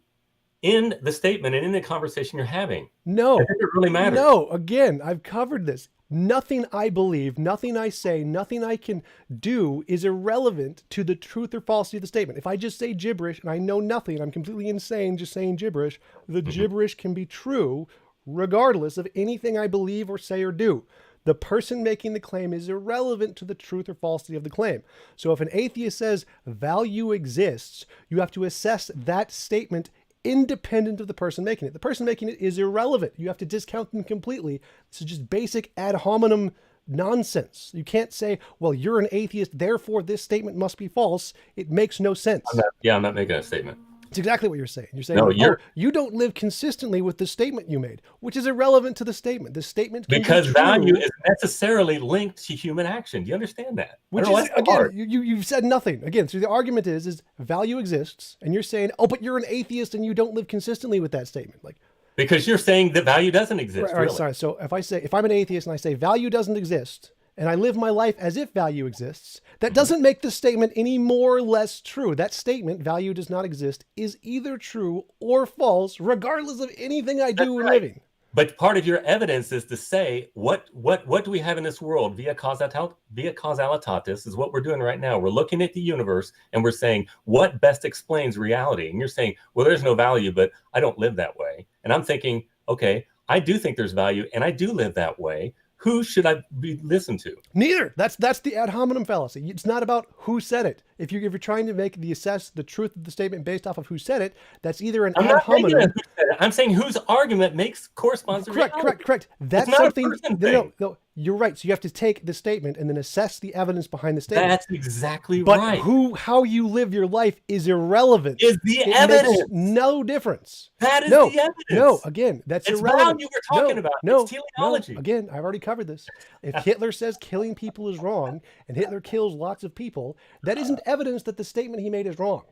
in the statement and in the conversation you're having. No. It doesn't really matter. No. Again, I've covered this. Nothing I believe, nothing I say, nothing I can do is irrelevant to the truth or falsity of the statement. If I just say gibberish and I know nothing, I'm completely insane just saying gibberish, the gibberish can be true regardless of anything I believe or say or do. The person making the claim is irrelevant to the truth or falsity of the claim. So if an atheist says value exists, you have to assess that statement independent of the person making it. The person making it is irrelevant. You have to discount them completely. This is just basic ad hominem nonsense. You can't say, well, you're an atheist, therefore this statement must be false. It makes no sense. I'm not making a statement. It's exactly what you're saying. You're saying, no, you don't live consistently with the statement you made, which is irrelevant to the statement. The statement can because be true, value is necessarily linked to human action. Do you understand that? Which is, again, you've said nothing. Again, so the argument is value exists, and you're saying, oh, but you're an atheist and you don't live consistently with that statement. Like, because you're saying that value doesn't exist. Right, sorry. So if I'm an atheist and I say value doesn't exist, and I live my life as if value exists, that doesn't make the statement any more or less true. That statement, value does not exist, is either true or false, regardless of anything I do in living. But part of your evidence is to say, what do we have in this world via causalitatis is what we're doing right now. We're looking at the universe and we're saying, what best explains reality? And you're saying, well, there's no value, but I don't live that way. And I'm thinking, okay, I do think there's value and I do live that way. Who should I be listened to? Neither. That's the ad hominem fallacy. It's not about who said it. If you're trying to assess the truth of the statement based off of who said it, that's either an ad hominem. I'm saying whose argument corresponds to reality. Correct. That's something. No, you're right. So you have to take the statement and then assess the evidence behind the statement. That's exactly right. But how you live your life is irrelevant. Is the evidence. Makes no difference. That is the evidence. No, again, that's irrelevant. It's value we're talking about. It's teleology. No, again, I've already covered this. If Hitler says killing people is wrong and Hitler kills lots of people, that isn't evidence that the statement he made is wrong.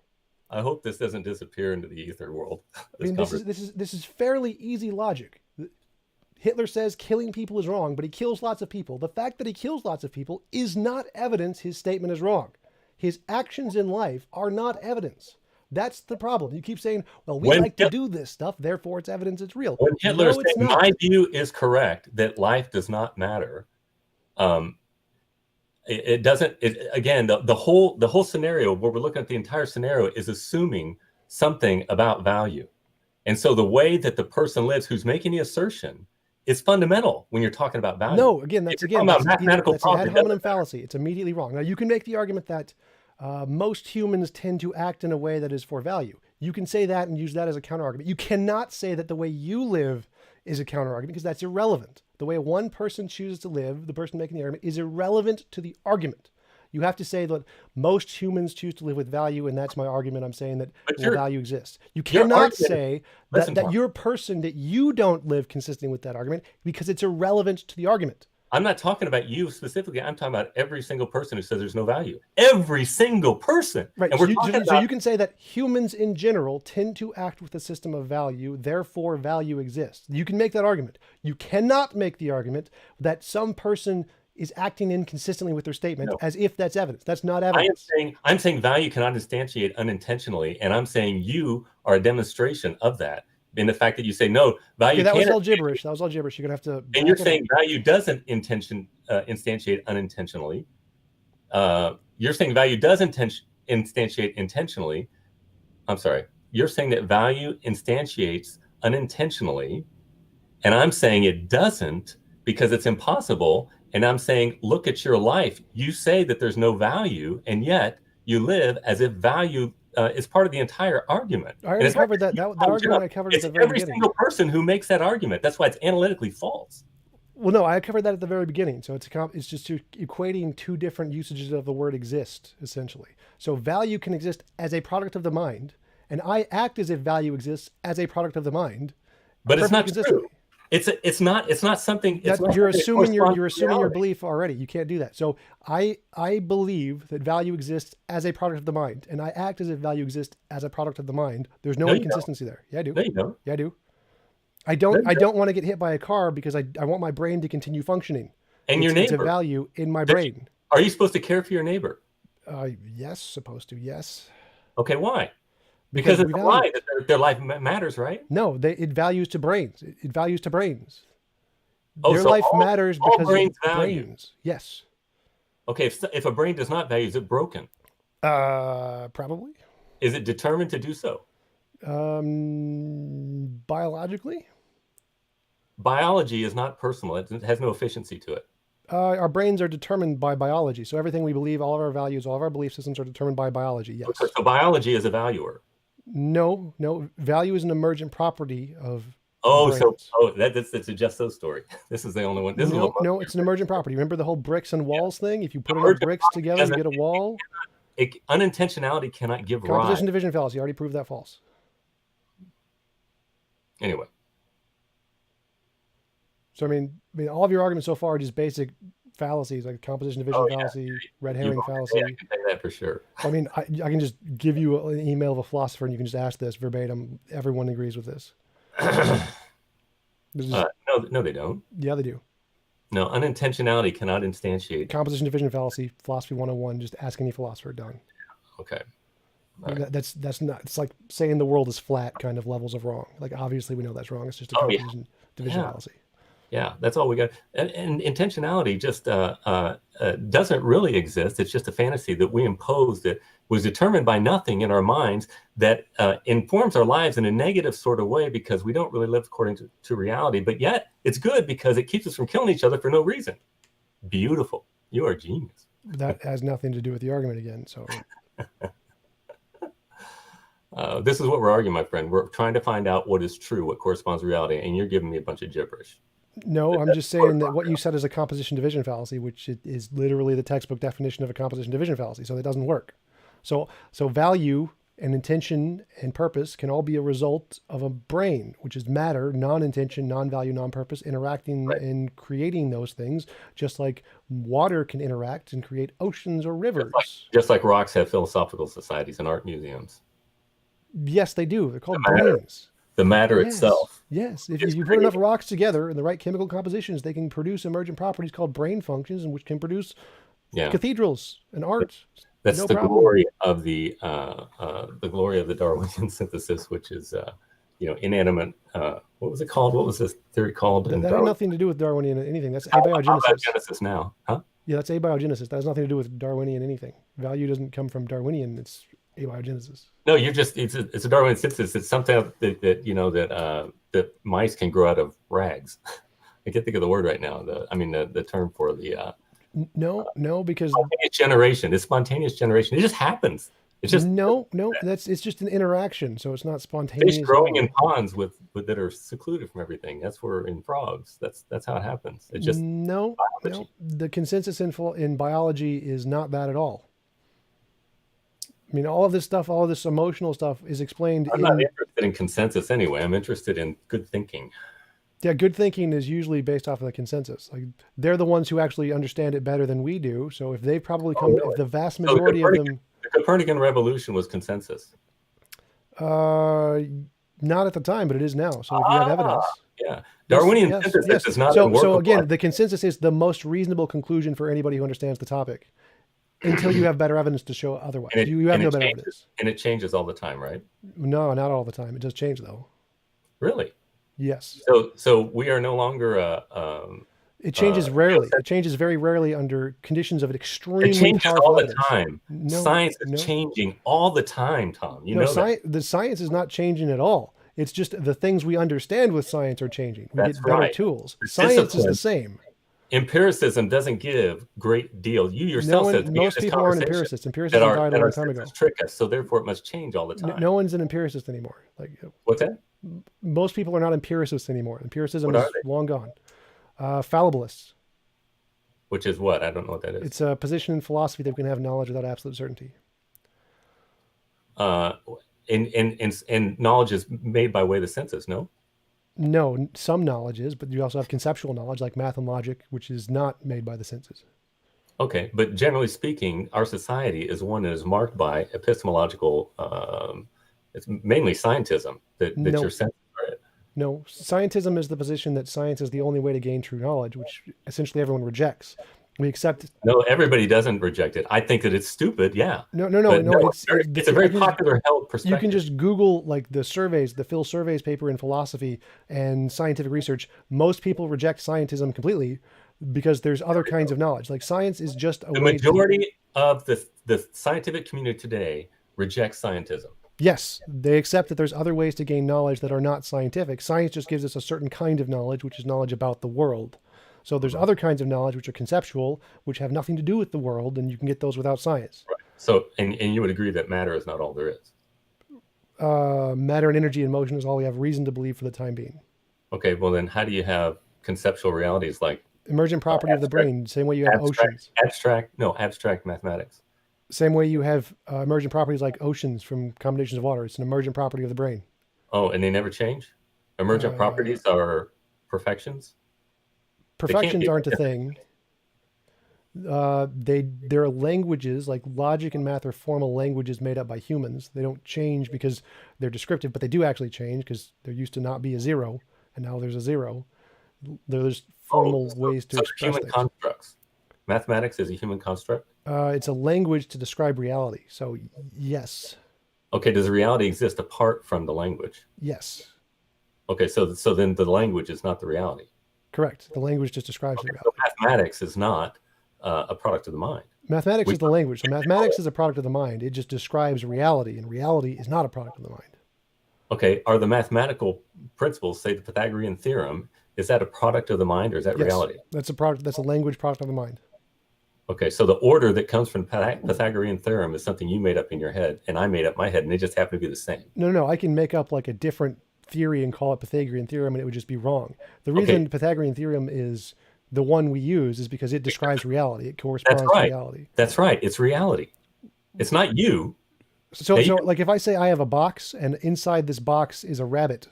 I hope this doesn't disappear into the ether world. This is fairly easy logic. Hitler says killing people is wrong, but he kills lots of people. The fact that he kills lots of people is not evidence his statement is wrong. His actions in life are not evidence. That's the problem. You keep saying, well, we like to do this stuff, therefore it's evidence it's real. When Hitler said, my view is correct, that life does not matter, it doesn't, again, the whole scenario, where we're looking at the entire scenario, is assuming something about value. And so the way that the person lives who's making the assertion is fundamental when you're talking about value. No, again, that's an ad hominem fallacy. It's immediately wrong. Now, you can make the argument that most humans tend to act in a way that is for value. You can say that and use that as a counter argument. You cannot say that the way you live is a counter argument, because that's irrelevant. The way one person chooses to live, the person making the argument, is irrelevant to the argument. You have to say that most humans choose to live with value, and that's my argument. I'm saying that value exists. You cannot say that you're a person that you don't live consistently with that argument, because it's irrelevant to the argument. I'm not talking about you specifically. I'm talking about every single person who says there's no value. Every single person. Right. And so you can say that humans in general tend to act with a system of value, therefore value exists. You can make that argument. You cannot make the argument that some person is acting inconsistently with their statement No. as if that's evidence. That's not evidence. I'm saying value cannot instantiate unintentionally, and I'm saying you are a demonstration of that in the fact that you say no, value Okay, that was can't. all gibberish. That was all gibberish. You're gonna have to. And you're saying value doesn't instantiate unintentionally. You're saying value does instantiate intentionally. I'm sorry. You're saying that value instantiates unintentionally, and I'm saying it doesn't because it's impossible. And I'm saying, look at your life. You say that there's no value, and yet you live as if value is part of the entire argument. I already covered that. That argument I covered at the very beginning. Every single person who makes that argument. That's why it's analytically false. Well, no, I covered that at the very beginning. So it's just equating two different usages of the word exist, essentially. So value can exist as a product of the mind, and I act as if value exists as a product of the mind. But it's not true. It's not something. You're assuming your belief already. You can't do that. So I believe that value exists as a product of the mind, and I act as if value exists as a product of the mind. There's no inconsistency there. Yeah, I do. No, you don't. Yeah, I do. I don't want to get hit by a car because I want my brain to continue functioning. And your neighbor. It's a value in my brain. Are you supposed to care for your neighbor? Yes, supposed to. Yes. Okay, why? Because it's a lie that their life matters, right? No, it values to brains. It values to brains. Oh, their so life matters because brains of value. brains. Yes. Okay, if a brain does not value, is it broken? Probably. Is it determined to do so? Biologically? Biology is not personal. It has no efficiency to it. Our brains are determined by biology. So everything we believe, all of our values, all of our belief systems are determined by biology. Yes. Okay, so biology is a valuer. No. Value is an emergent property of that's a Just So story. This is the only one. No, it's an emergent property. Remember the whole bricks and walls thing? If you put enough bricks together, you get a wall. Unintentionality cannot give rise. Composition division fallacy. You already proved that false. Anyway. So I mean, all of your arguments so far are just basic fallacies, like composition division fallacy, red herring fallacy. I can tell you that for sure. I mean, I can just give you an email of a philosopher, and you can just ask this verbatim. Everyone agrees with this. No, they don't. Yeah, they do. No, unintentionality cannot instantiate. Composition division fallacy, philosophy 101. Just ask any philosopher. Done. Okay. Right. That's not. It's like saying the world is flat. Kind of levels of wrong. Like obviously we know that's wrong. It's just a composition division fallacy. Yeah, that's all we got. And intentionality just doesn't really exist. It's just a fantasy that we impose that was determined by nothing in our minds that informs our lives in a negative sort of way because we don't really live according to reality. But yet it's good because it keeps us from killing each other for no reason. Beautiful. You are a genius. That has nothing to do with the argument again. So this is what we're arguing, my friend. We're trying to find out what is true, what corresponds to reality, and you're giving me a bunch of gibberish. No, I'm just saying that what you said is a composition division fallacy, which is literally the textbook definition of a composition division fallacy. So that doesn't work. So value and intention and purpose can all be a result of a brain, which is matter, non-intention, non-value, non-purpose, interacting and creating those things, just like water can interact and create oceans or rivers. Just like rocks have philosophical societies and art museums. Yes, they do. They're called brains. The matter itself. Yes. If you put enough rocks together in the right chemical compositions, they can produce emergent properties called brain functions, and which can produce cathedrals and art. That's the glory of the glory of the Darwinian synthesis, which is inanimate. What was it called? What was this theory called? That had nothing to do with Darwinian anything. That's abiogenesis. Abiogenesis now, huh? Yeah, that's abiogenesis. That has nothing to do with Darwinian anything. Value doesn't come from Darwinian. It's abiogenesis. No, it's a Darwinian synthesis. It's something that mice can grow out of rags. I can't think of the word right now. The term for the no, because spontaneous generation. It's spontaneous generation. It just happens. It's just it's just an interaction. So it's not spontaneous. Fish growing in ponds with that are secluded from everything. That's where in frogs. That's how it happens. It's just no. The consensus in biology is not that at all. I mean, all of this stuff, all of this emotional stuff is explained. I'm not interested in consensus anyway. I'm interested in good thinking. Yeah, good thinking is usually based off of the consensus. Like they're the ones who actually understand it better than we do. So if they've probably if the vast majority of them, the Copernican revolution was consensus. Not at the time, but it is now. So if you have evidence, Yeah. yes, Darwinian yes, synthesis yes. is not So unworkable. again, the consensus is the most reasonable conclusion for anybody who understands the topic until you have better evidence to show otherwise. and it You have and no it better changes evidence. and it changes all the time, right? No, not all the time. It does change though. Really? Yes. So we are no longer It changes rarely. geocentric. It changes very rarely under conditions of It extremely changes all powerful the evidence. time. No, Science is no, changing all the time, Tom. You no. know that. The science is not changing at all. It's just the things we understand with science are changing. We That's get better right. tools. The Science is the discipline, same. empiricism doesn't give great deal. You No yourself said to one, me in most this people aren't conversation empiricists. Empiricism died a that our long time senses ago. trick us, so therefore it must change all the time. No one's an empiricist anymore. Like What's that? most people are not empiricists anymore. Empiricism What are is they? long gone. Fallibilists. Which is what? I don't know what that is. It's a position in philosophy that we can have knowledge without absolute certainty. And knowledge is made by way of the senses, no? No, some knowledge is, but you also have conceptual knowledge like math and logic, which is not made by the senses. Okay, but generally speaking, our society is one that is marked by epistemological. It's mainly scientism that No, your senses are it. no. Scientism is the position that science is the only way to gain true knowledge, which essentially everyone rejects. We accept. No, everybody doesn't reject it. I think that it's stupid, yeah. No. But no, It's it's a very popular held you perspective. can just Google like the surveys, the Phil surveys paper in philosophy and scientific research. Most people reject scientism completely because there's other kinds of knowledge. Like science is just a The way. majority of the scientific community today rejects scientism. Yes, they accept that there's other ways to gain knowledge that are not scientific. Science just gives us a certain kind of knowledge, which is knowledge about the world. So there's other kinds of knowledge which are conceptual, which have nothing to do with the world, and you can get those without science. Right. So, and you would agree that matter is not all there is. Matter and energy and motion is all we have reason to believe for the time being. Okay, well then how do you have conceptual realities like Emergent property of the brain, same way you have oceans. abstract mathematics? Same way you have emergent properties like oceans from combinations of water. It's an emergent property of the brain. Oh, and they never change? Emergent properties are perfections? Perfections aren't a thing. There are languages like logic and math are formal languages made up by humans. They don't change because they're descriptive, but they do actually change because there used to not be a zero, and now there's a zero. There's formal ways to express human things. constructs. Mathematics is a human construct? It's a language to describe reality. So yes, Okay, does reality exist apart from the language? yes, Okay, so then the language is not the reality. correct. The language just describes the So reality. mathematics is not a product of the mind. Mathematics is the language. So mathematics is a product of the mind. It just describes reality, and reality is not a product of the mind. Okay, are the mathematical principles, say the Pythagorean theorem, is that a product of the mind or is that Yes, reality? that's a product. That's a language product of the mind. Okay, so the order that comes from Pythagorean theorem is something you made up in your head and I made up in my head, and they just happen to be the same. No. I can make up like a different theory and call it Pythagorean theorem, and it would just be wrong. The reason Okay. Pythagorean theorem is the one we use is because it describes reality. It corresponds That's to right. reality. That's right. It's reality. It's not you. So Now you- like if I say I have a box and inside this box is a rabbit,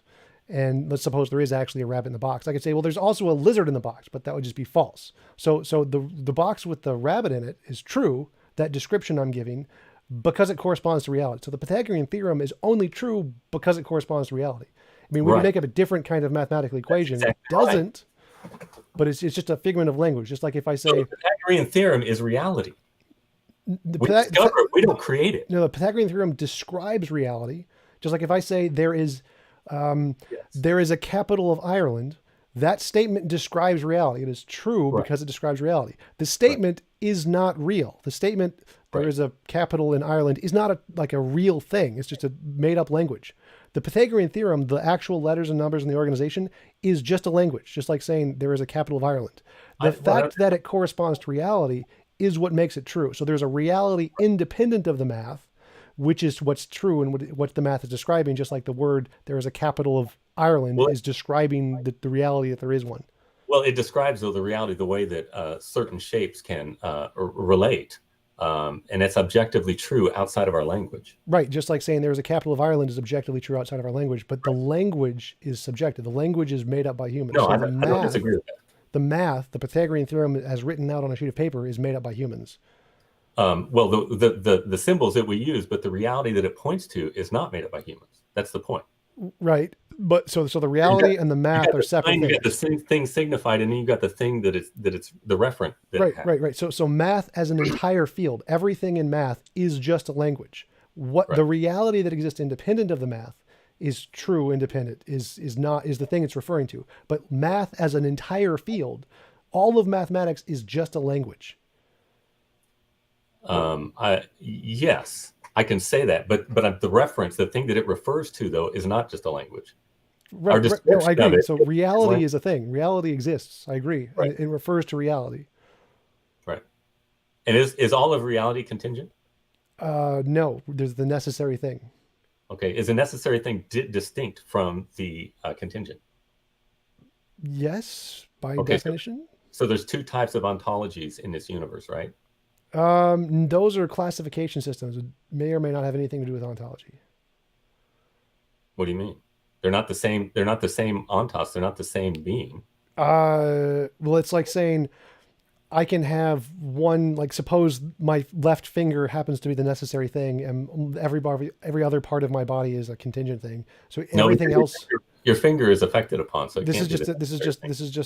and let's suppose there is actually a rabbit in the box, I could say, well, there's also a lizard in the box, but that would just be false. So the box with the rabbit in it is true, that description I'm giving, because it corresponds to reality. So the Pythagorean theorem is only true because it corresponds to reality. I mean, we can Right. make up a different kind of mathematical equation. exactly It doesn't, but it's just a figment of language. Just like if I So say the Pythagorean theorem is reality. the We discover it. We don't create it. No, the Pythagorean theorem describes reality. Just like if I say there is a capital of Ireland, that statement describes reality. It is true Right. because it describes reality. The statement is not real. The statement there Right. is a capital in Ireland is not like a real thing. It's just a made up language. The Pythagorean theorem, the actual letters and numbers in the organization, is just a language, just like saying there is a capital of Ireland. The fact that it corresponds to reality is what makes it true. So there's a reality independent of the math, which is what's true and what the math is describing, just like the word there is a capital of Ireland is describing the reality that there is one. Well, it describes though the reality, the way that certain shapes can relate, and it's objectively true outside of our language. Right, just like saying there is a capital of Ireland is objectively true outside of our language, but the language is subjective. The language is made up by humans. No, So I the don't disagree with that. the math, the Pythagorean theorem as written out on a sheet of paper is made up by humans. Well, the symbols that we use, but the reality that it points to is not made up by humans. That's the point. Right. But so the You got reality and the you math got are the separate sign, you got the things. thing signified, and then you got the thing that it's the referent that it Right, has. right, right. So math as an entire field, everything in math is just a language. What Right. the reality that exists independent of the math is true independent is not is the thing it's referring to. But math as an entire field, all of mathematics is just a language. Yes, I can say that, but the reference, the thing that it refers to, though, is not just a language. Our Right, right. No, I description of agree. it So is reality language. is a thing. Reality exists. I agree. And Right. it refers to reality. Right. And is all of reality contingent? No, there's the necessary thing. Okay. Is a necessary thing distinct from the contingent? Yes, by Okay. definition. So there's two types of ontologies in this universe, right? Those are classification systems. It may or may not have anything to do with ontology. What do you mean? They're not the same. They're not the same ontos. They're not the same being. Well, it's like saying I can have one, like suppose my left finger happens to be the necessary thing, and every other part of my body is a contingent thing. So No, everything else. your finger is affected upon, so it This is can't be just the necessary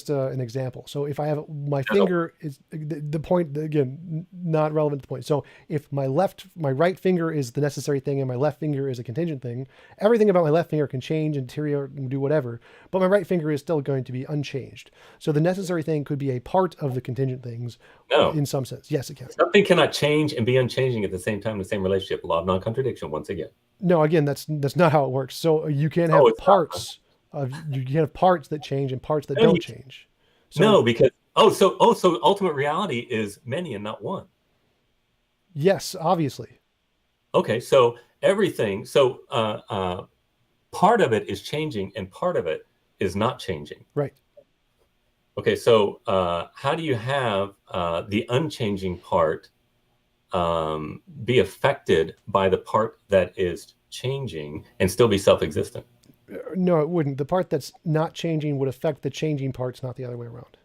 thing. an example. So if I have my It doesn't. finger is the point again, not relevant to the point. So if my right finger is the necessary thing and my left finger is a contingent thing, everything about my left finger can change and deteriorate and do whatever, but my right finger is still going to be unchanged. So the necessary thing could be a part of the contingent things No, in some sense. Yes, it can. something cannot change and be unchanging at the same time in the same relationship. Law of non-contradiction. Once again. No, again, that's not how it works. So you can Oh, have it's not. parts you can have parts that change and parts that No, don't change. So no, because so ultimate reality is many and not one. yes, obviously. Okay, so everything. So part of it is changing, and part of it is not changing. Right. Okay, so how do you have the unchanging part be affected by the part that is changing and still be self-existent? No, it wouldn't. The part that's not changing would affect the changing parts, not the other way around.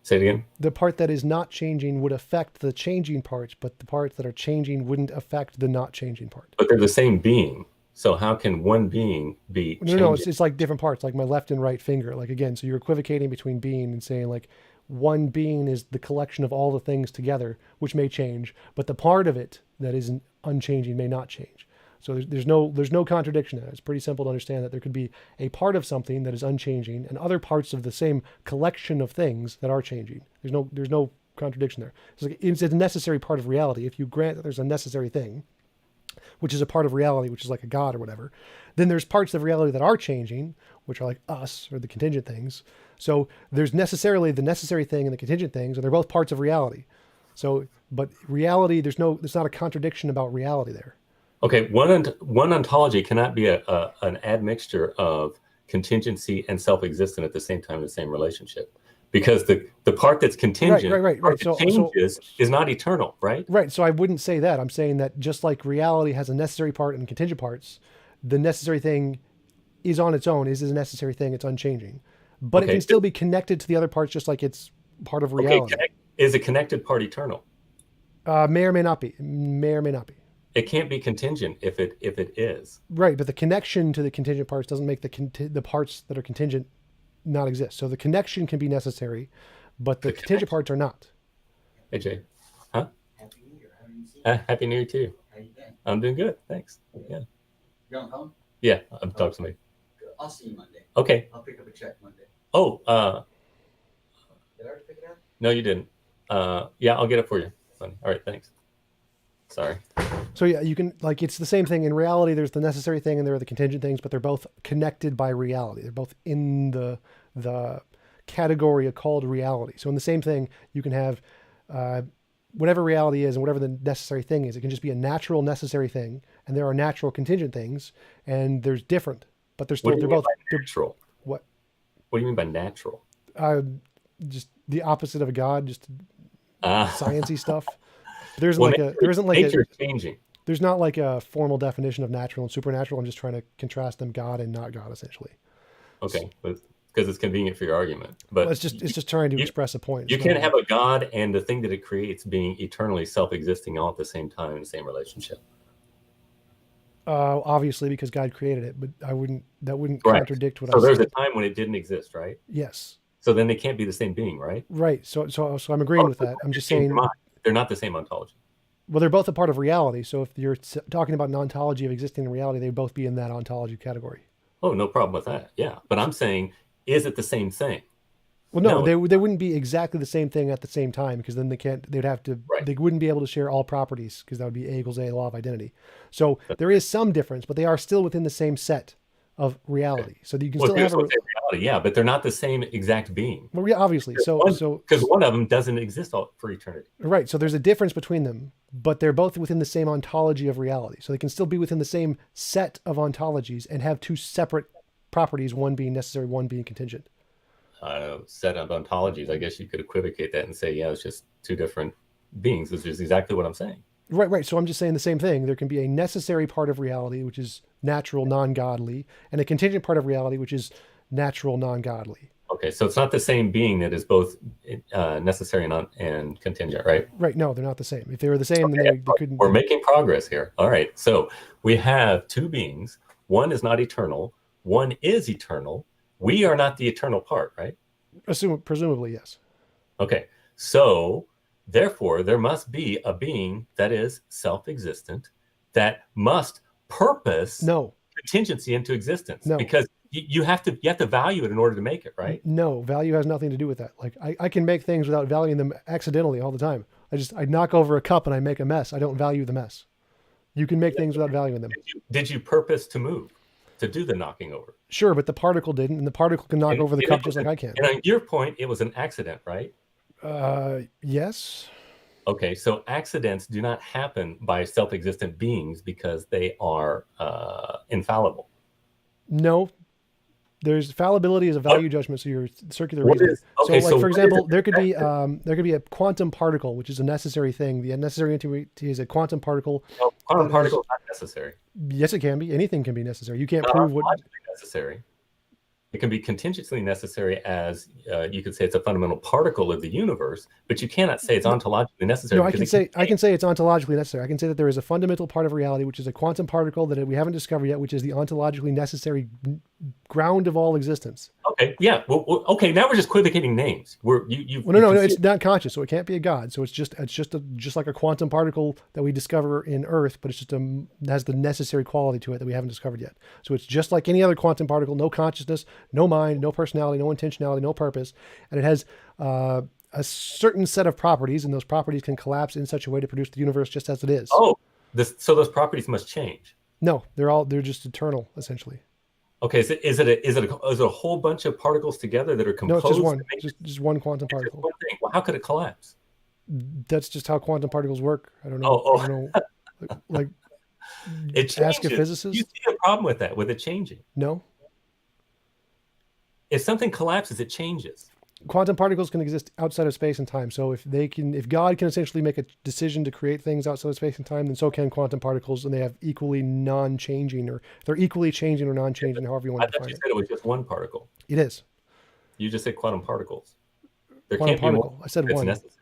Say it again. The part that is not changing would affect the changing parts, but the parts that are changing wouldn't affect the not changing part. But they're the same being. So how can one being be No, no, no. changing? It's like different parts, like my left and right finger. Like again, so you're equivocating between being and saying like one being is the collection of all the things together, which may change, but the part of it that isn't unchanging may not change. So there's no contradiction there. It's pretty simple to understand that there could be a part of something that is unchanging and other parts of the same collection of things that are changing. There's no contradiction there. It's a necessary part of reality. If you grant that there's a necessary thing, which is a part of reality, which is like a god or whatever, then there's parts of reality that are changing, which are like us or the contingent things. So there's necessarily the necessary thing and the contingent things, and they're both parts of reality. So, but reality, there's not a contradiction about reality there. Okay, one ontology cannot be an admixture of contingency and self-existent at the same time in the same relationship, because the part that's contingent, Right. part that changes, is not eternal, right? Right. So I wouldn't say that. I'm saying that just like reality has a necessary part and contingent parts, the necessary thing is on its own, is a necessary thing, it's unchanging. But it Okay, can still be connected to the other parts just like it's part of okay, reality. is a connected part eternal? May or may not be. May or may not be. It can't be contingent if it is. Right, but the connection to the contingent parts doesn't make the parts that are contingent not exist. So the connection can be necessary, but the contingent parts are not. Hey Jay, huh? Happy New Year. Haven't seen Happy New Year to you. How you been? I'm doing good, thanks. Yeah, You gonna come? yeah. I'm talking to somebody. I'll see you Monday. Okay. I'll pick up a check Monday. Oh, Did I already pick it up? no, you didn't. Yeah, I'll get it for you. All right, thanks. Sorry. So yeah, you can like it's the same thing. In reality, there's the necessary thing and there are the contingent things, but they're both connected by reality. They're both in the category called reality. So in the same thing, you can have whatever reality is and whatever the necessary thing is. It can just be a natural necessary thing, and there are natural contingent things, and there's different, but they're still What do you they're mean both by natural? what What do you mean by natural? uh, just the opposite of a god, just Ah, sciencey stuff. There isn't well, like a there isn't like a nature is changing. there's not like a formal definition of natural and supernatural. I'm just trying to contrast them, God and not God, essentially. Okay, because it's convenient for your argument. Well, But it's just trying to you, express a point. you It's can't not, have a God and the thing that it creates being eternally self-existing all at the same time in the same relationship. Obviously, because God created it, but that wouldn't Right. contradict what So I there's a said. time when it didn't exist, right? Yes. So then they can't be the same being, right? Right. So I'm agreeing Oh, with so that. I'm you just changed your saying, mind. They're not the same ontology. well, they're both a part of reality. So if you're talking about an ontology of existing in reality, they'd both be in that ontology category. Oh, no problem with that. Yeah. But I'm saying, is it the same thing? Well, no, No. they wouldn't be exactly the same thing at the same time, because then they'd have to, Right. they wouldn't be able to share all properties, because that would be A equals A, the law of identity. So there is some difference, but they are still within the same set of reality. So you can Well, still here's have what's in reality. Yeah, but they're not the same exact being. well, yeah, obviously. Because one of them doesn't exist for eternity. Right. So there's a difference between them, but they're both within the same ontology of reality. So they can still be within the same set of ontologies and have two separate properties, one being necessary, one being contingent. Set of ontologies. I guess you could equivocate that and say, yeah, it's just two different beings, which is exactly what I'm saying. Right. So I'm just saying the same thing. There can be a necessary part of reality, which is natural, non-godly, and a contingent part of reality, which is natural, non-godly. Okay, so it's not the same being that is both necessary and contingent, right? Right. No, they're not the same. If they were the same, Okay, then they couldn't. We're making progress here. All right, so we have two beings. One is not eternal. One is eternal. We are not the eternal part, right? Presumably, yes. Okay, so therefore, there must be a being that is self-existent that must purpose contingency into existence. No. Because you have to value it in order to make it, right? No, value has nothing to do with that. Like I can make things without valuing them accidentally all the time. I knock over a cup and I make a mess. I don't value the mess. You can make things without valuing them. Did you purpose to move, to do the knocking over? Sure, but the particle didn't, and the particle can knock over the cup just like I can. And on your point, it was an accident, right? Yes. Okay, so accidents do not happen by self-existent beings because they are infallible. No. There's fallibility is a value judgment, so you're circular reasoning. For example, there could be a quantum particle, which is a necessary thing. The necessary entity is a quantum particle. No, quantum particle is not necessary. Yes, it can be. Anything can be necessary. You can't prove what necessary. It can be contingently necessary, as you could say it's a fundamental particle of the universe, but you cannot say it's ontologically necessary. No, I can say it's ontologically necessary. I can say that there is a fundamental part of reality, which is a quantum particle that we haven't discovered yet, which is the ontologically necessary ground of all existence. Okay, yeah. Well, okay. Now we're just equivocating names. No, it's not conscious, so it can't be a god. So it's just like a quantum particle that we discover in Earth, but it's just has the necessary quality to it that we haven't discovered yet. So it's just like any other quantum particle, no consciousness, no mind, no personality, no intentionality, no purpose, and it has a certain set of properties, and those properties can collapse in such a way to produce the universe just as it is. Oh, so those properties must change. No, they're just eternal, essentially. Okay, so is it a whole bunch of particles together that are composed? No, it's just one. Just one quantum particle. One thing. Well, how could it collapse? That's just how quantum particles work. I don't know. I don't know. Like, it changes. Ask a physicist. You see a problem with that, with it changing? No. If something collapses, it changes. Quantum particles can exist outside of space and time. So if God can essentially make a decision to create things outside of space and time, then so can quantum particles, and they have equally non-changing, or they're equally changing or non-changing, however you want to define it. I thought you said it was just one particle. It is. You just said quantum particles. There quantum can't particle. be more. I said one. Necessary.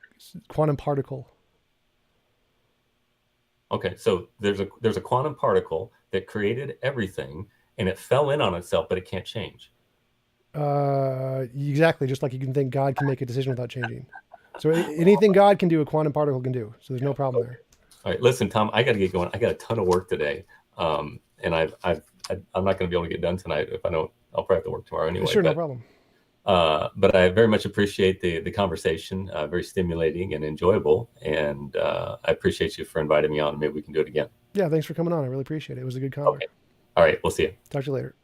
Quantum particle. Okay, so there's a quantum particle that created everything, and it fell in on itself, but it can't change. Exactly. Just like you can think God can make a decision without changing. So anything God can do, a quantum particle can do. So there's no problem there. All right, listen, Tom, I got to get going. I got a ton of work today, and I'm not going to be able to get done tonight. If I don't, I'll probably have to work tomorrow anyway. Sure, no problem. But I very much appreciate the conversation. Very stimulating and enjoyable, and I appreciate you for inviting me on. Maybe we can do it again. Yeah, thanks for coming on. I really appreciate it. It was a good convo. Okay. All right, we'll see you. Talk to you later.